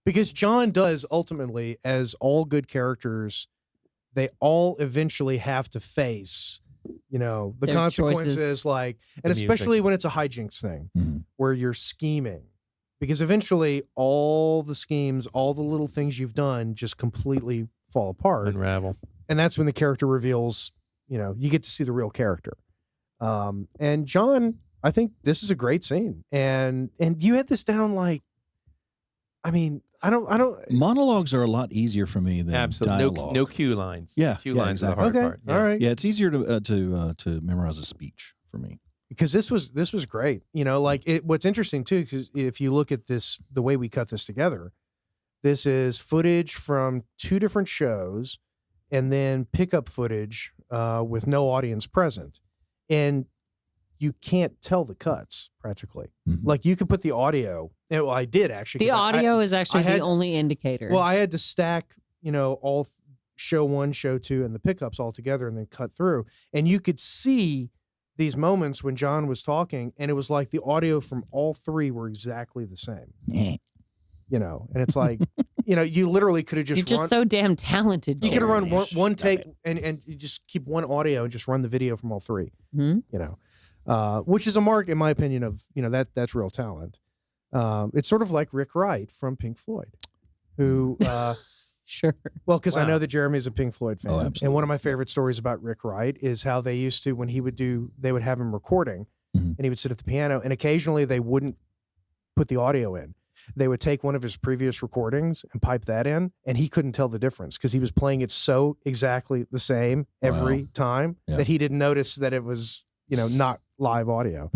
Because John does ultimately, as all good characters, they all eventually have to face, you know, the Their consequences, choices. like, and The music. especially when it's a hijinks thing Mhm. where you're scheming. Because eventually all the schemes, all the little things you've done just completely fall apart. Unravel. And that's when the character reveals, you know, you get to see the real character. And John, I think this is a great scene. And you had this down like, I mean, I don't. Monologues are a lot easier for me than Absolutely. dialogue. No cue lines. Yeah, Cue yeah, lines are the exactly. hard Okay, part. all right. Yeah, it's easier to memorize a speech for me. Because this was great. You know, like what's interesting too, because if you look at this, the way we cut this together, this is footage from 2 different shows, and then pickup footage with no audience present, and you can't tell the cuts practically. Mhm. Like you could put the audio. Well, I did actually. The 'cause I- audio is actually had- the only indicator. Well, I had to stack, you know, all show 1, show 2, and the pickups all together, and then cut through, and you could see these moments when John was talking, and it was like the audio from all 3 were exactly the same. Eh. You know, and it's like, you know, you literally could have You're just just run. so damn talented. You could have Jeremy. run one Stop take it. and you just keep one audio and just run the video from all 3. Hmm? You know, which is a mark, in my opinion, of, you know, that's real talent. It's sort of like Rick Wright from Pink Floyd, who, Sure. well, because I Wow. know that Jeremy's a Pink Floyd fan, Oh, and absolutely. one of my favorite stories about Rick Wright is how they used to, when he would they would have him recording, Mhm. and he would sit at the piano, and occasionally they wouldn't put the audio in. they would take one of his previous recordings and pipe that in, and he couldn't tell the difference because he was playing it so exactly the same every time that he didn't notice that it was, not live audio.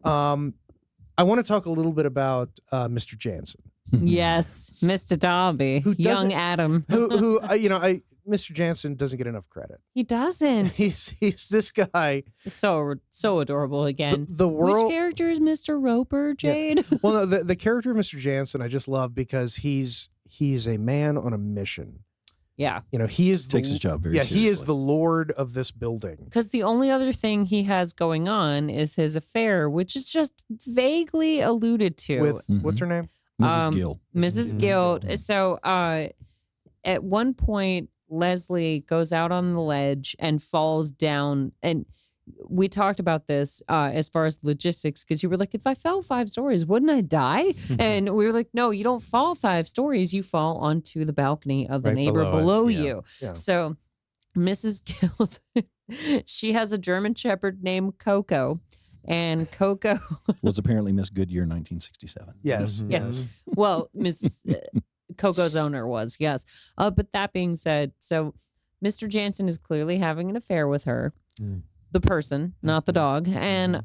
I want to talk a little bit about Mr. Jansen. Yes, Mr. Darby, young Adam. Mr. Jansen doesn't get enough credit. He doesn't. He's this guy. So adorable again. The world. Which character is Mr. Roper, Jade? Yeah. Well, no, the character of Mr. Jansen I just love because he's a man on a mission. Yeah. He is takes his job very seriously. He is the lord of this building. Because the only other thing he has going on is his affair, which is just vaguely alluded to. With, what's her name? Mrs. Gill. Mrs. Gill. So at one point, Leslie goes out on the ledge and falls down. And we talked about this as far as logistics, because you were like, if I fell 5 stories, wouldn't I die? And we were like, no, you don't fall 5 stories. You fall onto the balcony of the neighbor below you. Yeah. So Mrs. Gill, she has a German Shepherd named Coco. And Coco was apparently Miss Goodyear 1967. Yes. Mm-hmm. Yes. Well, Miss Coco's owner was, yes. But that being said, so Mr. Jansen is clearly having an affair with her. The person, not the dog, and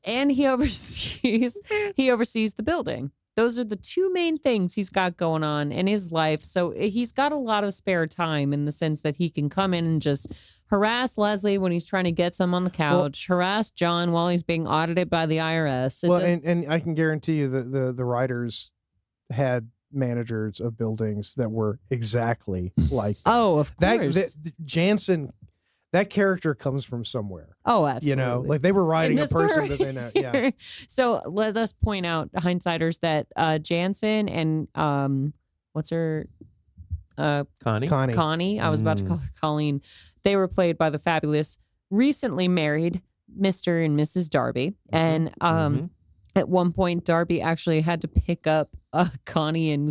he oversees the building. Those are the 2 main things he's got going on in his life. So he's got a lot of spare time in the sense that he can come in and just harass Leslie when he's trying to get some on the couch, harass John while he's being audited by the IRS. Well, and I can guarantee you that the writers had managers of buildings that were exactly like that. Oh, of course. Jansen. That character comes from somewhere. Oh, absolutely. Like they were writing a person that they know. Yeah. So let us point out, hindsighters, that Jansen and what's her? Connie. I was about to call her Colleen. They were played by the fabulous, recently married Mr. and Mrs. Darby. And at one point, Darby actually had to pick up Connie and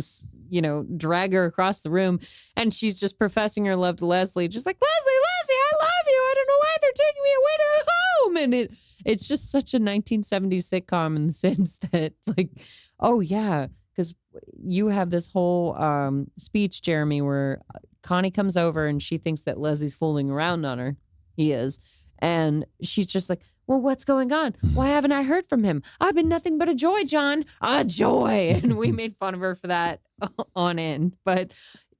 drag her across the room, and she's just professing her love to Leslie, just like, Leslie, I love you. I don't know why they're taking me away to the home. And it's just such a 1970s sitcom in the sense that, like, oh yeah, because you have this whole speech, Jeremy, where Connie comes over and she thinks that Leslie's fooling around on her. He is. And she's just like, well, what's going on? Why haven't I heard from him? I've been nothing but a joy, John. A joy. And we made fun of her for that on end. But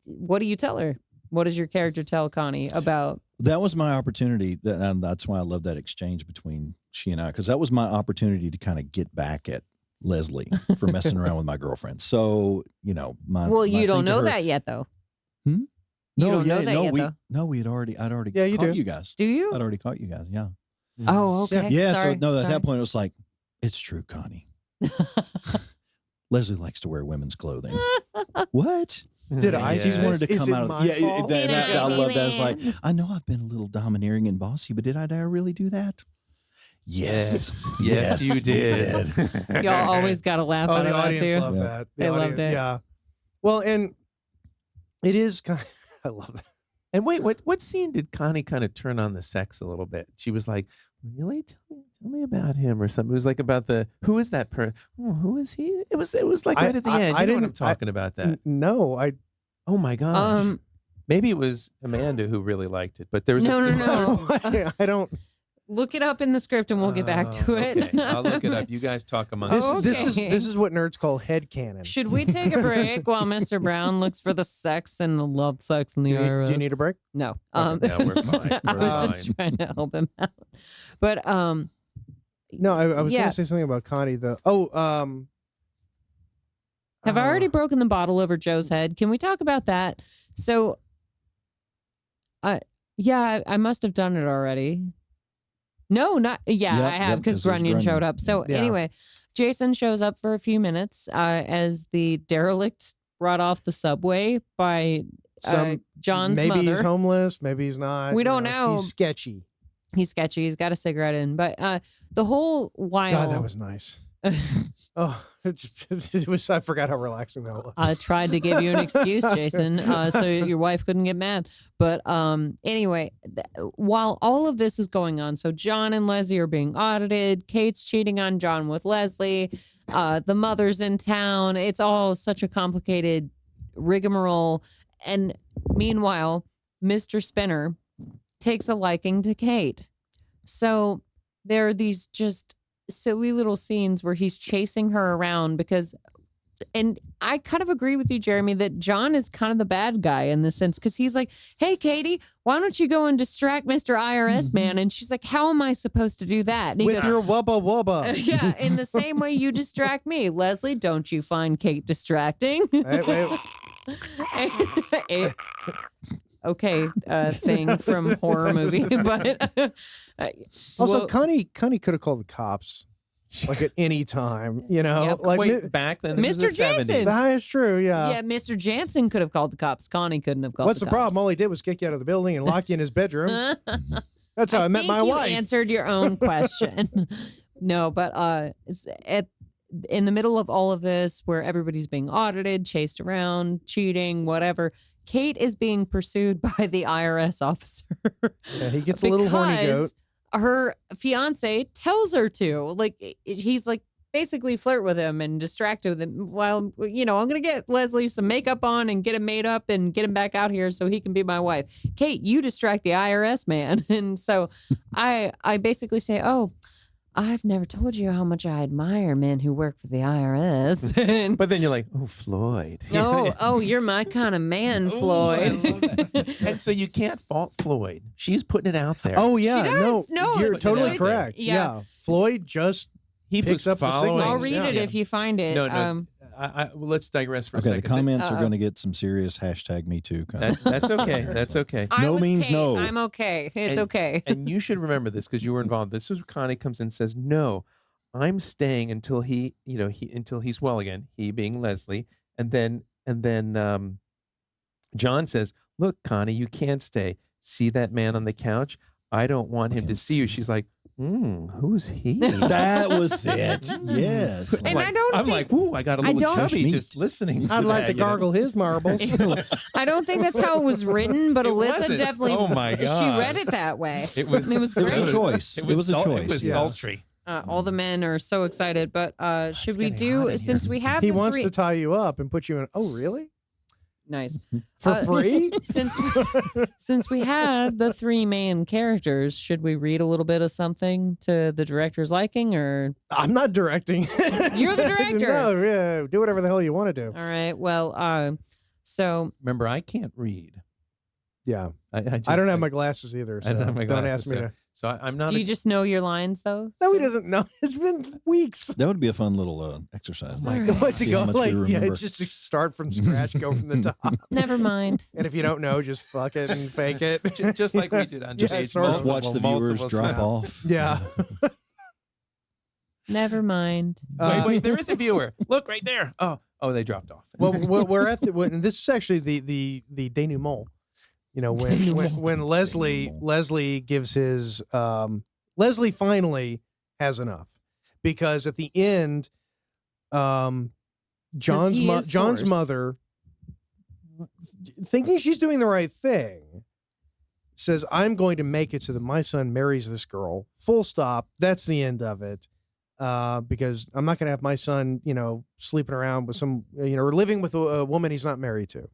what do you tell her? What does your character tell Connie about? That was my opportunity. And that's why I love that exchange between she and I, because that was my opportunity to kind of get back at Leslie for messing around with my girlfriend. So, you don't know that yet, though. No, I'd already caught you guys. Do you? I'd already caught you guys. Yeah. Oh, okay. Yeah. Sorry. So at that point it was like, it's true, Connie. Leslie likes to wear women's clothing. What? Did I? She's wanted to come out of. I love that. It's like, I know I've been a little domineering and bossy, but did I really do that? Yes, you did. Y'all always got to laugh at the that audience too. loved that. They loved it. Yeah. Well, and it is kind of, I love that. And wait, what scene did Connie kind of turn on the sex a little bit? She was like, really? Tell me about him or something. It was like about who is that person? Oh, who is he? It was like right at the end. You know what I'm talking about that? No, oh my gosh. Maybe it was Amanda who really liked it, but there was no. I don't. Look it up in the script and we'll get back to it. Okay. I'll look it up. You guys talk among yourselves. This is what nerds call headcanon. Should we take a break while Mr. Brown looks for the sex and the love sex in the IRS? Do you need a break? No. No, we're fine. I was just trying to help him out. But no, I was going to say something about Connie though. Have I already broken the bottle over Joe's head? Can we talk about that? So I must have done it already. No, not I have because Grunion showed up. So anyway, Jason shows up for a few minutes as the derelict brought off the subway by John's mother. Maybe he's homeless. Maybe he's not. We don't know. He's sketchy. He's got a cigarette in. But the whole while. God, that was nice. Oh, it was, I forgot how relaxing that was. I tried to give you an excuse, Jason, so your wife couldn't get mad. But anyway, while all of this is going on, so John and Leslie are being audited. Kate's cheating on John with Leslie. The mother's in town. It's all such a complicated rigmarole. And meanwhile, Mr. Spinner takes a liking to Kate. So there are these just silly little scenes where he's chasing her around because, and I kind of agree with you, Jeremy, that John is kind of the bad guy in this sense because he's like, hey, Katie, why don't you go and distract Mr. IRS man? And she's like, how am I supposed to do that? And he With goes, your wubba wubba. yeah, in the same way you distract me. Leslie, don't you find Kate distracting? Wait. Okay, thing from horror movie, but Also, well, Connie could have called the cops, like at any time, you know. Yep. Like Wait, back then, this is Mr. the 70s. Jansen. that is true. Yeah. yeah, Mr. Jansen could have called the cops. Connie couldn't have called. What's the cops. problem? All he did was kick you out of the building and lock you in his bedroom. That's how I met think my you wife. answered your own question. No, but in the middle of all of this, where everybody's being audited, chased around, cheating, whatever, Kate is being pursued by the IRS officer. Yeah, he gets a little horny goat. Because her fiance tells her to. Like, he's like, basically flirt with him and distract with him while, I'm going to get Leslie some makeup on and get him made up and get him back out here so he can be my wife. Kate, you distract the IRS man. And so I basically say, oh, I've never told you how much I admire men who work for the IRS. But then you're like, oh, Floyd. Oh, you're my kind of man, Floyd. I love that. And so you can't fault Floyd. She's putting it out there. Oh yeah, She does. No, you're it's totally Floyd. correct. Yeah. Yeah, Floyd just he picks up the following. signals. I'll read it Yeah. if you find it. No. Well, let's digress for a Okay, second. the comments are going to get some serious #MeToo. That's okay. That's okay. I No was means Kate. no. I'm okay. It's And- okay. And you should remember this because you were involved. This is where Connie comes in and says, no, I'm staying until until he's well again, he being Leslie. And then John says, look, Connie, you can't stay. See that man on the couch? I don't want him to see you. She's like, who's he? That was it. Yes. And I don't I'm think- like, ooh, I got a little don't- chubby Fresh just listening to I'd like that, to gargle his marbles. I don't think that's how it was written, but It Alyssa wasn't. definitely. Oh, my She God. read it that way. It was It was It was a great. choice. It was a It choice. was Yes. sultry. All the men are so excited, but should we getting hot do in since here. we have He the wants three... to tie you up and put you in. Oh, really? nice For free? since we have the three main characters, should we read a little bit of something to the director's liking, or I'm not directing. You're the director. No, yeah, do whatever the hell you want to do. all right? Well, so Remember, I can't read. Yeah, I I don't have my glasses either. So I don't have my glasses. ask me to. So I'm not. do you just know your lines though? No, he So- doesn't know. It's been weeks. That would be a fun little exercise. my though. God. What to See go how much like? we Yeah, remember. just to start from scratch, go from the top. Never mind. And if you don't know, just fuck it and fake it. just like we did on Just stage. sort of- Just watch the viewers drop off. Yeah. Never mind. Wait, there is a viewer. Look right there. Oh, they dropped off. Well, we're at the. And this is actually the denouement. You know, when Leslie gives his Leslie finally has enough, because at the end, John's he is forced. mother, thinking she's doing the right thing, says, "I'm going to make it so that my son marries this girl. Full stop. That's the end of it." Because I'm not going to have my son, sleeping around with some, or living with a woman he's not married to.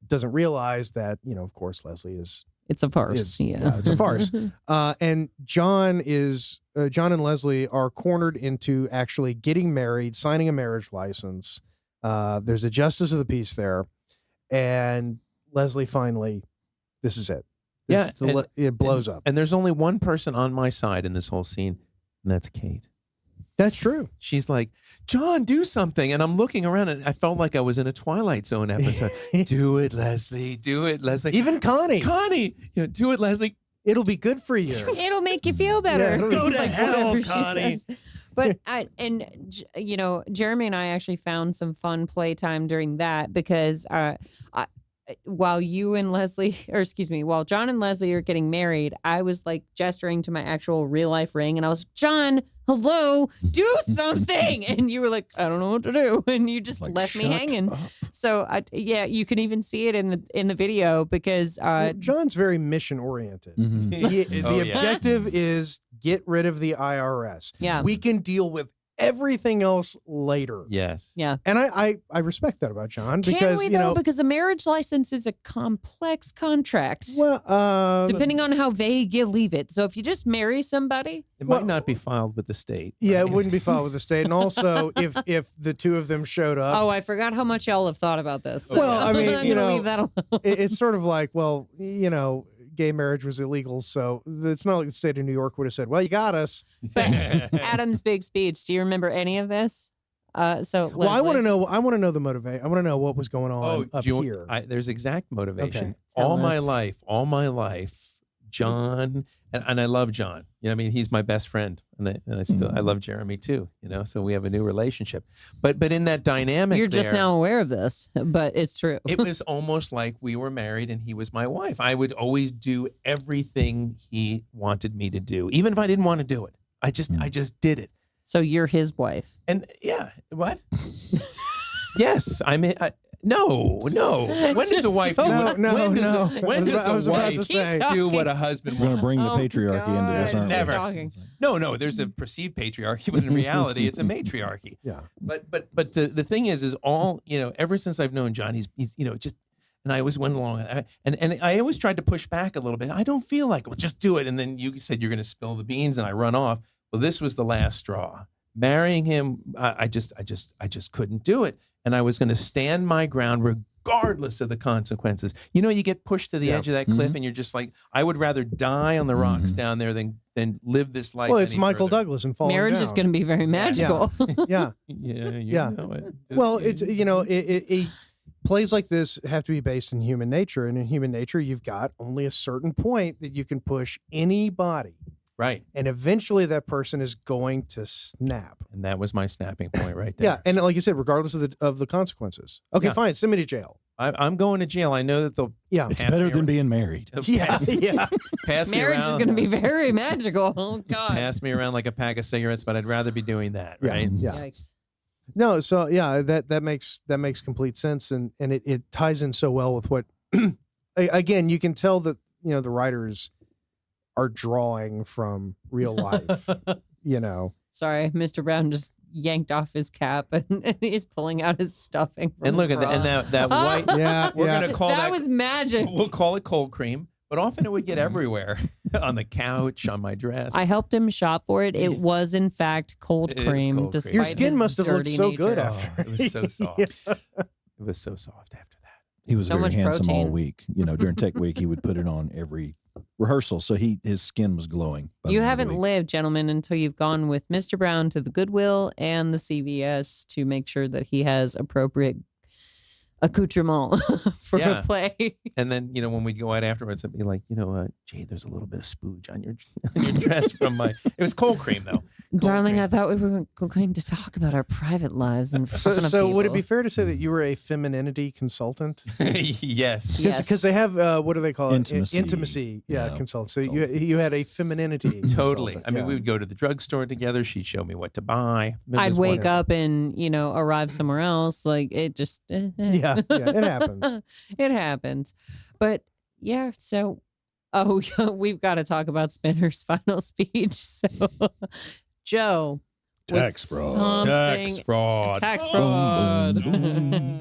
Doesn't realize that, of course, Leslie is. It's a farce. It's a farce. And John and Leslie are cornered into actually getting married, signing a marriage license. There's a justice of the peace there, and Leslie finally, this is it. Yeah, It blows up. And there's only one person on my side in this whole scene, and that's Kate. That's true. She's like, John, do something. And I'm looking around and I felt like I was in a Twilight Zone episode. Do it, Leslie. Do it, Leslie. Even Connie. Do it, Leslie. It'll be good for you. It'll make you feel better. Yeah, Go to hell, whatever she Connie. says. But Jeremy and I actually found some fun playtime during that because while you and Leslie, or excuse me, while John and Leslie are getting married, I was like gesturing to my actual real life ring, and I was, John, hello, do something. And you were like, I don't know what to do, and you just left me hanging. So yeah, you can even see it in the video because John's very mission oriented. Mm-hmm. The objective is get rid of the IRS. Yeah, we can deal with everything else later. Yes. Yeah. And I respect that about John because Can we though? Because a marriage license is a complex contract. Well, depending on how vague you leave it. So if you just marry somebody, it might not be filed with the state. Yeah, it wouldn't be filed with the state. And also, if the two of them showed up. Oh, I forgot how much y'all have thought about this. Well, I mean, I'm gonna leave that alone. It's sort of like, well, gay marriage was illegal, so it's not like the state of New York would have said, well, you got us. But Adam's big speech, do you remember any of this? Well, I want to know the motivation. I want to know what was going on up here. There's exact motivation. Okay. All my life, John, and I love John. I mean, he's my best friend, and I still I love Jeremy too. So we have a new relationship. But in that dynamic, you're just now aware of this, but it's true. It was almost like we were married, and he was my wife. I would always do everything he wanted me to do, even if I didn't want to do it. I just did it. So you're his wife. And yeah, what? Yes, no. When does a wife do what? When does a wife do what a husband We're wants? going to bring the patriarchy into this, aren't we? Never. No. There's a perceived patriarchy, but in reality, it's a matriarchy. Yeah. But the thing is all ever since I've known John, he's just. And I always went along, and I always tried to push back a little bit. I don't feel like, well, just do it. And then you said you're going to spill the beans, and I run off. Well, this was the last straw. Marrying him, I just couldn't do it, and I was going to stand my ground regardless of the consequences. You get pushed to the edge of that cliff, and you're just like, I would rather die on the rocks down there than live this life. Well, it's Michael Douglas and falling Marriage down. is going to be very magical. Yeah. You know it. Well, it's it plays like this have to be based in human nature, and in human nature, you've got only a certain point that you can push anybody. Right. And eventually that person is going to snap. And that was my snapping point right there. Yeah. And like you said, regardless of the consequences. Okay, fine. Send me to jail. I'm going to jail. I know that they'll. Yeah. It's better than being married. Pass me Marriage around. is going to be very magical. Oh, God. Pass me around like a pack of cigarettes, but I'd rather be doing that. Right. Yeah. Yikes. No, so yeah, that makes complete sense. And it ties in so well with what, again, you can tell that, the writers are drawing from real life, Sorry, Mr. Brown just yanked off his cap and he's pulling out his stuffing. From And look his at that, and that white. Yeah, we're gonna call that. That was magic. We'll call it cold cream, but often it would get everywhere on the couch, on my dress. I helped him shop for it. It was in fact cold It is cream. cold cream. Despite Your skin his must have looked dirty so nature. good Oh, after. it was so soft. It was so soft after that. He was So very much handsome all protein. week. During tech week, he would put it on every rehearsal, so his skin was glowing. by the You end of the haven't week. lived, gentlemen, until you've gone with Mr. Brown to the Goodwill and the CVS to make sure that he has appropriate accoutrement for a play. And then, when we'd go out afterwards, it'd be like, Jay, there's a little bit of spooge on your dress from my. It was cold cream though. Darling, cream. I thought we were going to talk about our private lives in front of So people. would it be fair to say that you were a femininity consultant? Yes. Yes. Because they have what do they call it? Intimacy. Intimacy. Yeah, Yeah, consultant. So you had a femininity. Totally. consultant. I mean, Yeah. we would go to the drugstore together. She'd show me what to buy. It I'd was wake wonderful. up and, arrive somewhere else. Like, it just... Yeah, it happens. It happens. But, yeah, so... Oh, we've got to talk about Spinner's final speech. So, Joe... was Tax fraud. something- Tax fraud. Tax Boom, fraud. boom,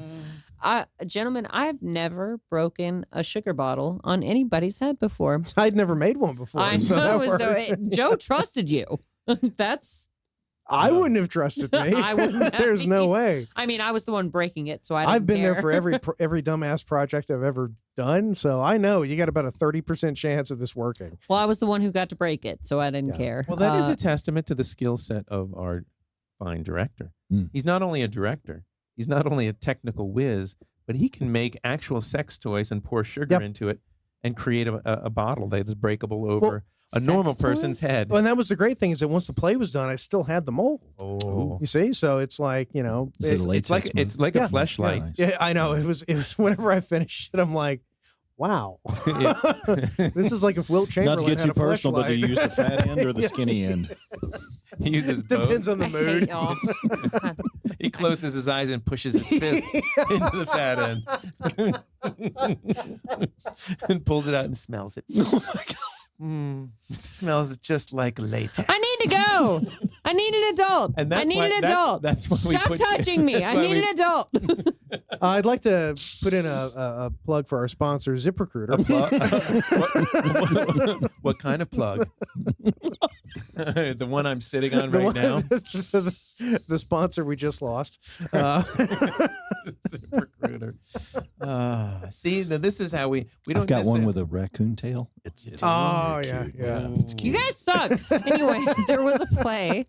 Gentlemen, I've never broken a sugar bottle on anybody's head before. I'd never made one before. I so that know. So worked. Joe trusted you. I wouldn't have trusted me. I wouldn't have There's no either. way. I mean, I was the one breaking it, so I didn't I've been there care. for every dumbass project I've ever done, so I know you got about a 30% chance of this working. Well, I was the one who got to break it, so I didn't care. Well, that is a testament to the skill set of our fine director. Mm. He's not only a director, he's not only a technical whiz, but he can make actual sex toys and pour sugar Yep. into it and create a bottle that is breakable over a normal Sex person's toys? head. Well, and that was the great thing is that once the play was done, I still had the mold. Oh, You see, so it's like Is it a latex it's like one? it's like Yeah. a fleshlight. Nice. yeah, I know it was. Whenever I finished it, I'm like, wow, this is like if Wilt Chamberlain Not to get had too a personal, but do you fleshlight. use the fat end or the skinny end? He uses both. Depends on the I mood. hate y'all. He closes his eyes and pushes his fist into the fat end and pulls it out and smells it. Oh my God. It smells just like latex. I need to go. I need an adult. And that's I need why- an that's- adult. that's why we Stop put- touching me. that's I why need we- an adult. I'd like to put in a plug for our sponsor, ZipRecruiter. What kind of plug? The one I'm sitting on The right one- now. the sponsor we just lost. ZipRecruiter. See, now this is how we don't. I've got one necessarily- with a raccoon tail. It's Oh, very yeah, cute. yeah. It's cute. You guys suck. Anyway, there was a play.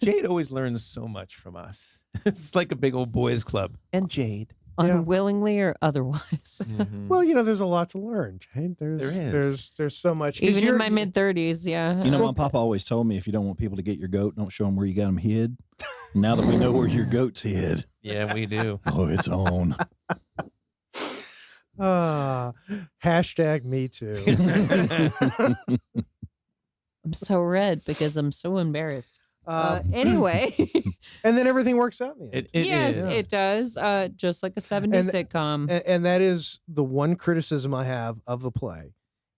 Jade always learns so much from us. It's like a big old boys club. And Jade. Yeah. Unwillingly or otherwise. Well, there's a lot to learn, Jane. There is. There's so much. 'Cause Even in you're- my mid 30s, yeah. You know, my papa always told me if you don't want people to get your goat, don't show them where you got them hid. Now that we know where your goat's hid, Yeah, we do. oh, it's on. Hashtag me too. I'm so red because I'm so embarrassed. Um, Anyway, and then everything works out in the end. It yes, is. it does. Just like a 70s And- sitcom. And that is the one criticism I have of the play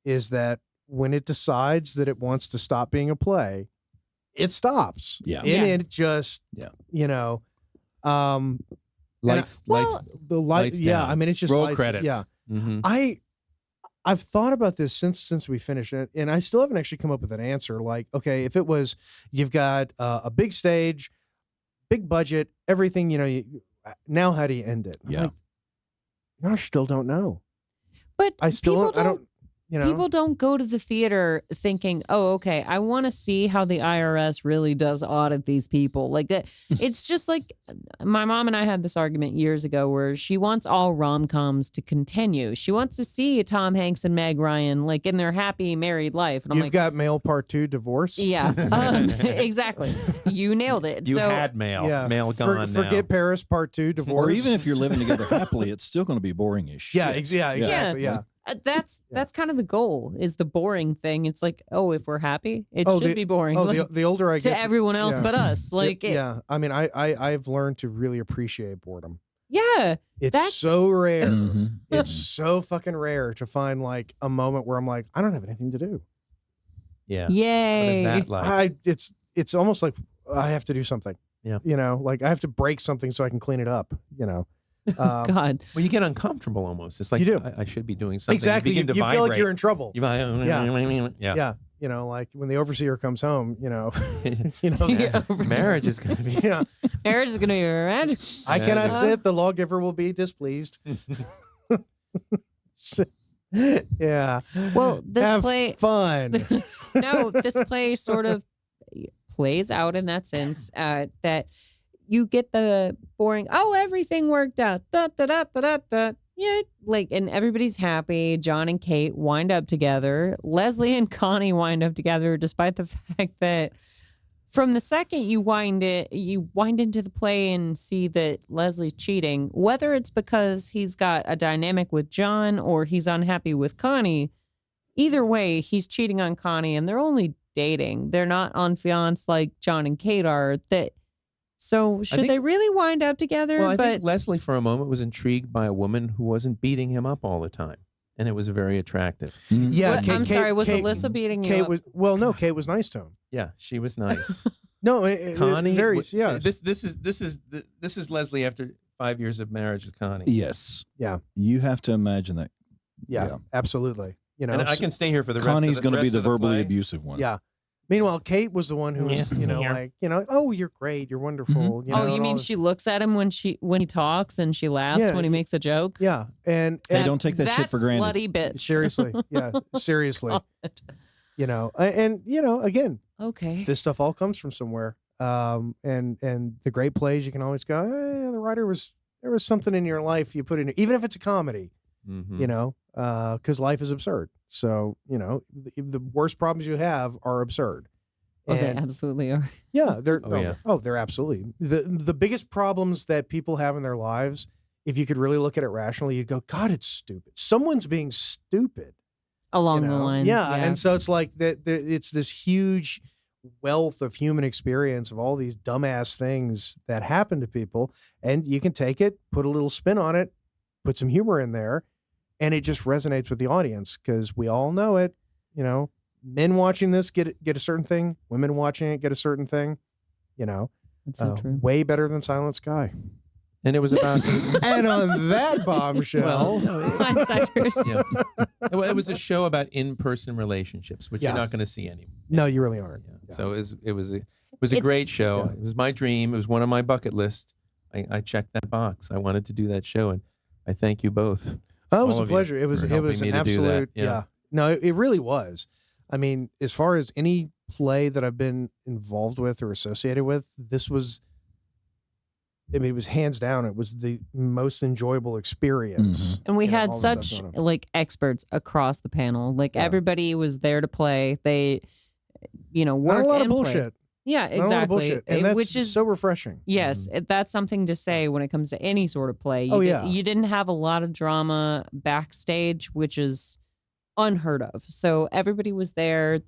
is that when it decides that it wants to stop being a play, it stops. Yeah. And Yeah. it just, Yeah. Lights, Well, the light. Lights Yeah. down. I mean, it's just roll lights- credits. Yeah. Mhm. I've thought about this since we finished it, and I still haven't actually come up with an answer. Like, okay, if it was you've got a big stage, big budget, everything, now how do you end it? I'm Yeah. like, I still don't know. But I still people don't. I don't. People don't go to the theater thinking, "Oh, okay, I want to see how the IRS really does audit these people." Like that, it's just like my mom and I had this argument years ago where she wants all rom-coms to continue. She wants to see Tom Hanks and Meg Ryan like in their happy married life, and I'm You've like, got Mail Part 2 divorce. "Yeah, exactly. You nailed it." You so, had mail. Yeah. Mail gone now. Forget Paris Part 2 divorce. Or even if you're living together happily, it's still going to be boring as shit. yeah, exactly. Yeah. That's kind of the goal is the boring thing. It's like, oh, if we're happy, it Oh, should be boring. Oh, like, the older I to get, everyone else yeah. but us. Like, yeah. I mean, I've learned to really appreciate boredom. yeah. It's That's- so rare. Mhm. It's so fucking rare to find like a moment where I'm like, I don't have anything to do. Yeah. Yay. What is that like? It's almost like I have to do something. Yeah. Like I have to break something so I can clean it up. God. Well, you get uncomfortable almost. It's like You do. I should be doing something. Exactly. You You, begin to you feel like vibrate. you're in trouble. Yeah. Yeah. Like when the overseer comes home, Yeah. Marriage is going to be. yeah. Marriage is going to be magic. I Yeah, cannot yeah. sit. The lawgiver will be displeased. Yeah. Well, this Have play, fun. no, this play sort of plays out in that sense that you get the boring, oh, everything worked out. Da, da, da, da, da, da. Yeah. Like, and everybody's happy. John and Kate wind up together. Leslie and Connie wind up together, despite the fact that from the second you wind into the play and see that Leslie's cheating, whether it's because he's got a dynamic with John or he's unhappy with Connie, either way, he's cheating on Connie and they're only dating. They're not on fiancé like John and Kate are. So should think- they really wind up together? Well, I but think Leslie for a moment was intrigued by a woman who wasn't beating him up all the time. And it was very attractive. Yeah. What- I'm sorry, was Alyssa beating you Kate up? no, Kate was nice to him. Yeah, she was nice. No, Connie, very, w- yeah. This is Leslie after 5 years of marriage with Connie. Yes. Yeah. You have to imagine that. Yeah, absolutely. And I can stay here for the rest. Connie's going to be the verbally abusive one. Yeah. Meanwhile, Kate was the one who was, Yeah. oh, you're great, you're wonderful. oh, you and mean all she looks at him when he talks and she laughs Yeah. when he makes a joke? Yeah, and Hey, don't take that shit for granted. Slutty bitch. seriously, yeah, seriously, God. and again, Okay. this stuff all comes from somewhere. And the great plays, you can always go, the writer there was something in your life you put in, even if it's a comedy, Mm-hmm. because life is absurd. So, the worst problems you have are absurd. Oh, they And- absolutely are. Yeah, they're Oh, yeah. they're absolutely the biggest problems that people have in their lives. If you could really look at it rationally, you'd go, God, it's stupid. Someone's being stupid. Along you the know? lines. Yeah, and so it's like that. It's this huge wealth of human experience of all these dumbass things that happen to people, and you can take it, put a little spin on it, put some humor in there, and it just resonates with the audience because we all know it. Men watching this get a certain thing. Women watching it get a certain thing. That's so true. Way better than Silent Sky. And it was about. And on that bombshell, Hindsighters. Yeah. It was a show about in-person relationships, which Yeah. you're not going to see anymore. no, you really aren't. Yeah. Yeah. So it was a It's- great show. Yeah. It was my dream. It was one on my bucket list. I checked that box. I wanted to do that show, and I thank you both. Oh, it was all a of you pleasure. It was for an helping me to do that. absolute. Yeah. Yeah. No, it really was. I mean, as far as any play that I've been involved with or associated with, this was. I mean, it was hands down. It was the most enjoyable experience. And we You know, had all the stuff such going on. like experts across the panel. Like Yeah. everybody was there to play. They, work Not a lot of and play. bullshit. Yeah, Not a lot of exactly. bullshit. And that's Which is so refreshing. yes, that's something to say when it comes to any sort of play. Oh, did- yeah. you didn't have a lot of drama backstage, which is unheard of. So everybody was there.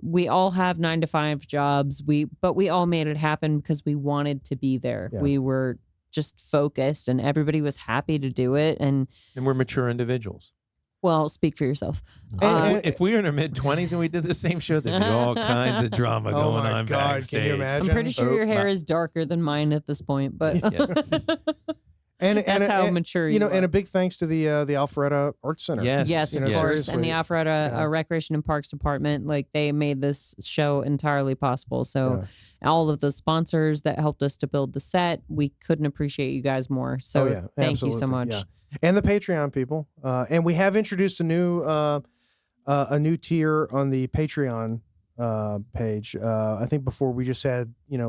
We all have 9-to-5 jobs. But we all made it happen because we wanted to be there. Yeah. We were just focused, and everybody was happy to do it. And And we're mature individuals. well, speak for yourself. And- If we were in our mid-20s and we did the same show, there'd be all kinds of drama Oh going my on God, backstage. can you I'm imagine? pretty sure your hair Oh, is darker than mine at this point, but And that's how mature you know. are. And a big thanks to the Alpharetta Arts Center. Yes. Yes, of Yes. course. And the seriously. Alpharetta Yeah. Recreation and Parks Department, like they made this show entirely possible. So all of the sponsors that helped us to build the set, we couldn't appreciate you guys more. So Oh, yeah, thank you so absolutely, much. yeah. And the Patreon people. And we have introduced a new tier on the Patreon page. I think before we just had, get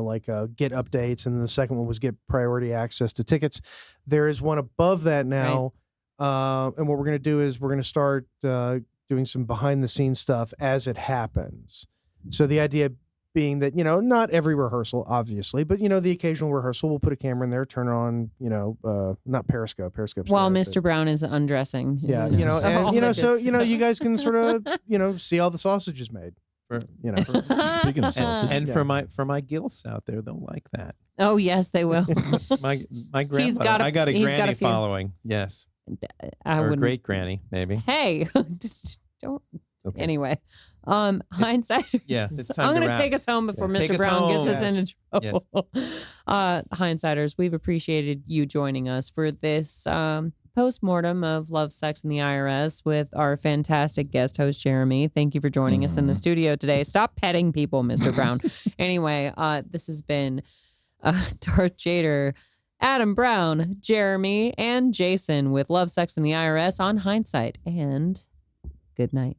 updates, and the second one was get priority access to tickets. There is one above that now. And what we're going to do is we're going to start doing some behind the scenes stuff as it happens. So the idea being that, not every rehearsal, obviously, but, the occasional rehearsal, we'll put a camera in there, turn it on, not Periscope. Periscope's While dead, Mr. Brown is undressing. Yeah, All and so that you guys can sort of see how the sausage is made. For- Speaking of sausage, And Yeah. for my gilfs out there, they'll like that. Oh, yes, they will. My grandmother. got a- I got a he's got a granny few. following. Yes. I Or a wouldn't. great granny, maybe. Hey, just don't. Okay. Anyway, hindsight. Yeah, it's time I'm to going to wrap. take us home before Take Mr. us Brown home. gets us Yes. into trouble. Hindsighters, we've appreciated you joining us for this post-mortem of Love, Sex, and the IRS with our fantastic guest host, Jeremy. Thank you for joining us in the studio today. Stop petting people, Mr. Brown. Anyway, this has been Darth Jader, Adam Brown, Jeremy, and Jason with Love, Sex, and the IRS on Hindsight. And good night.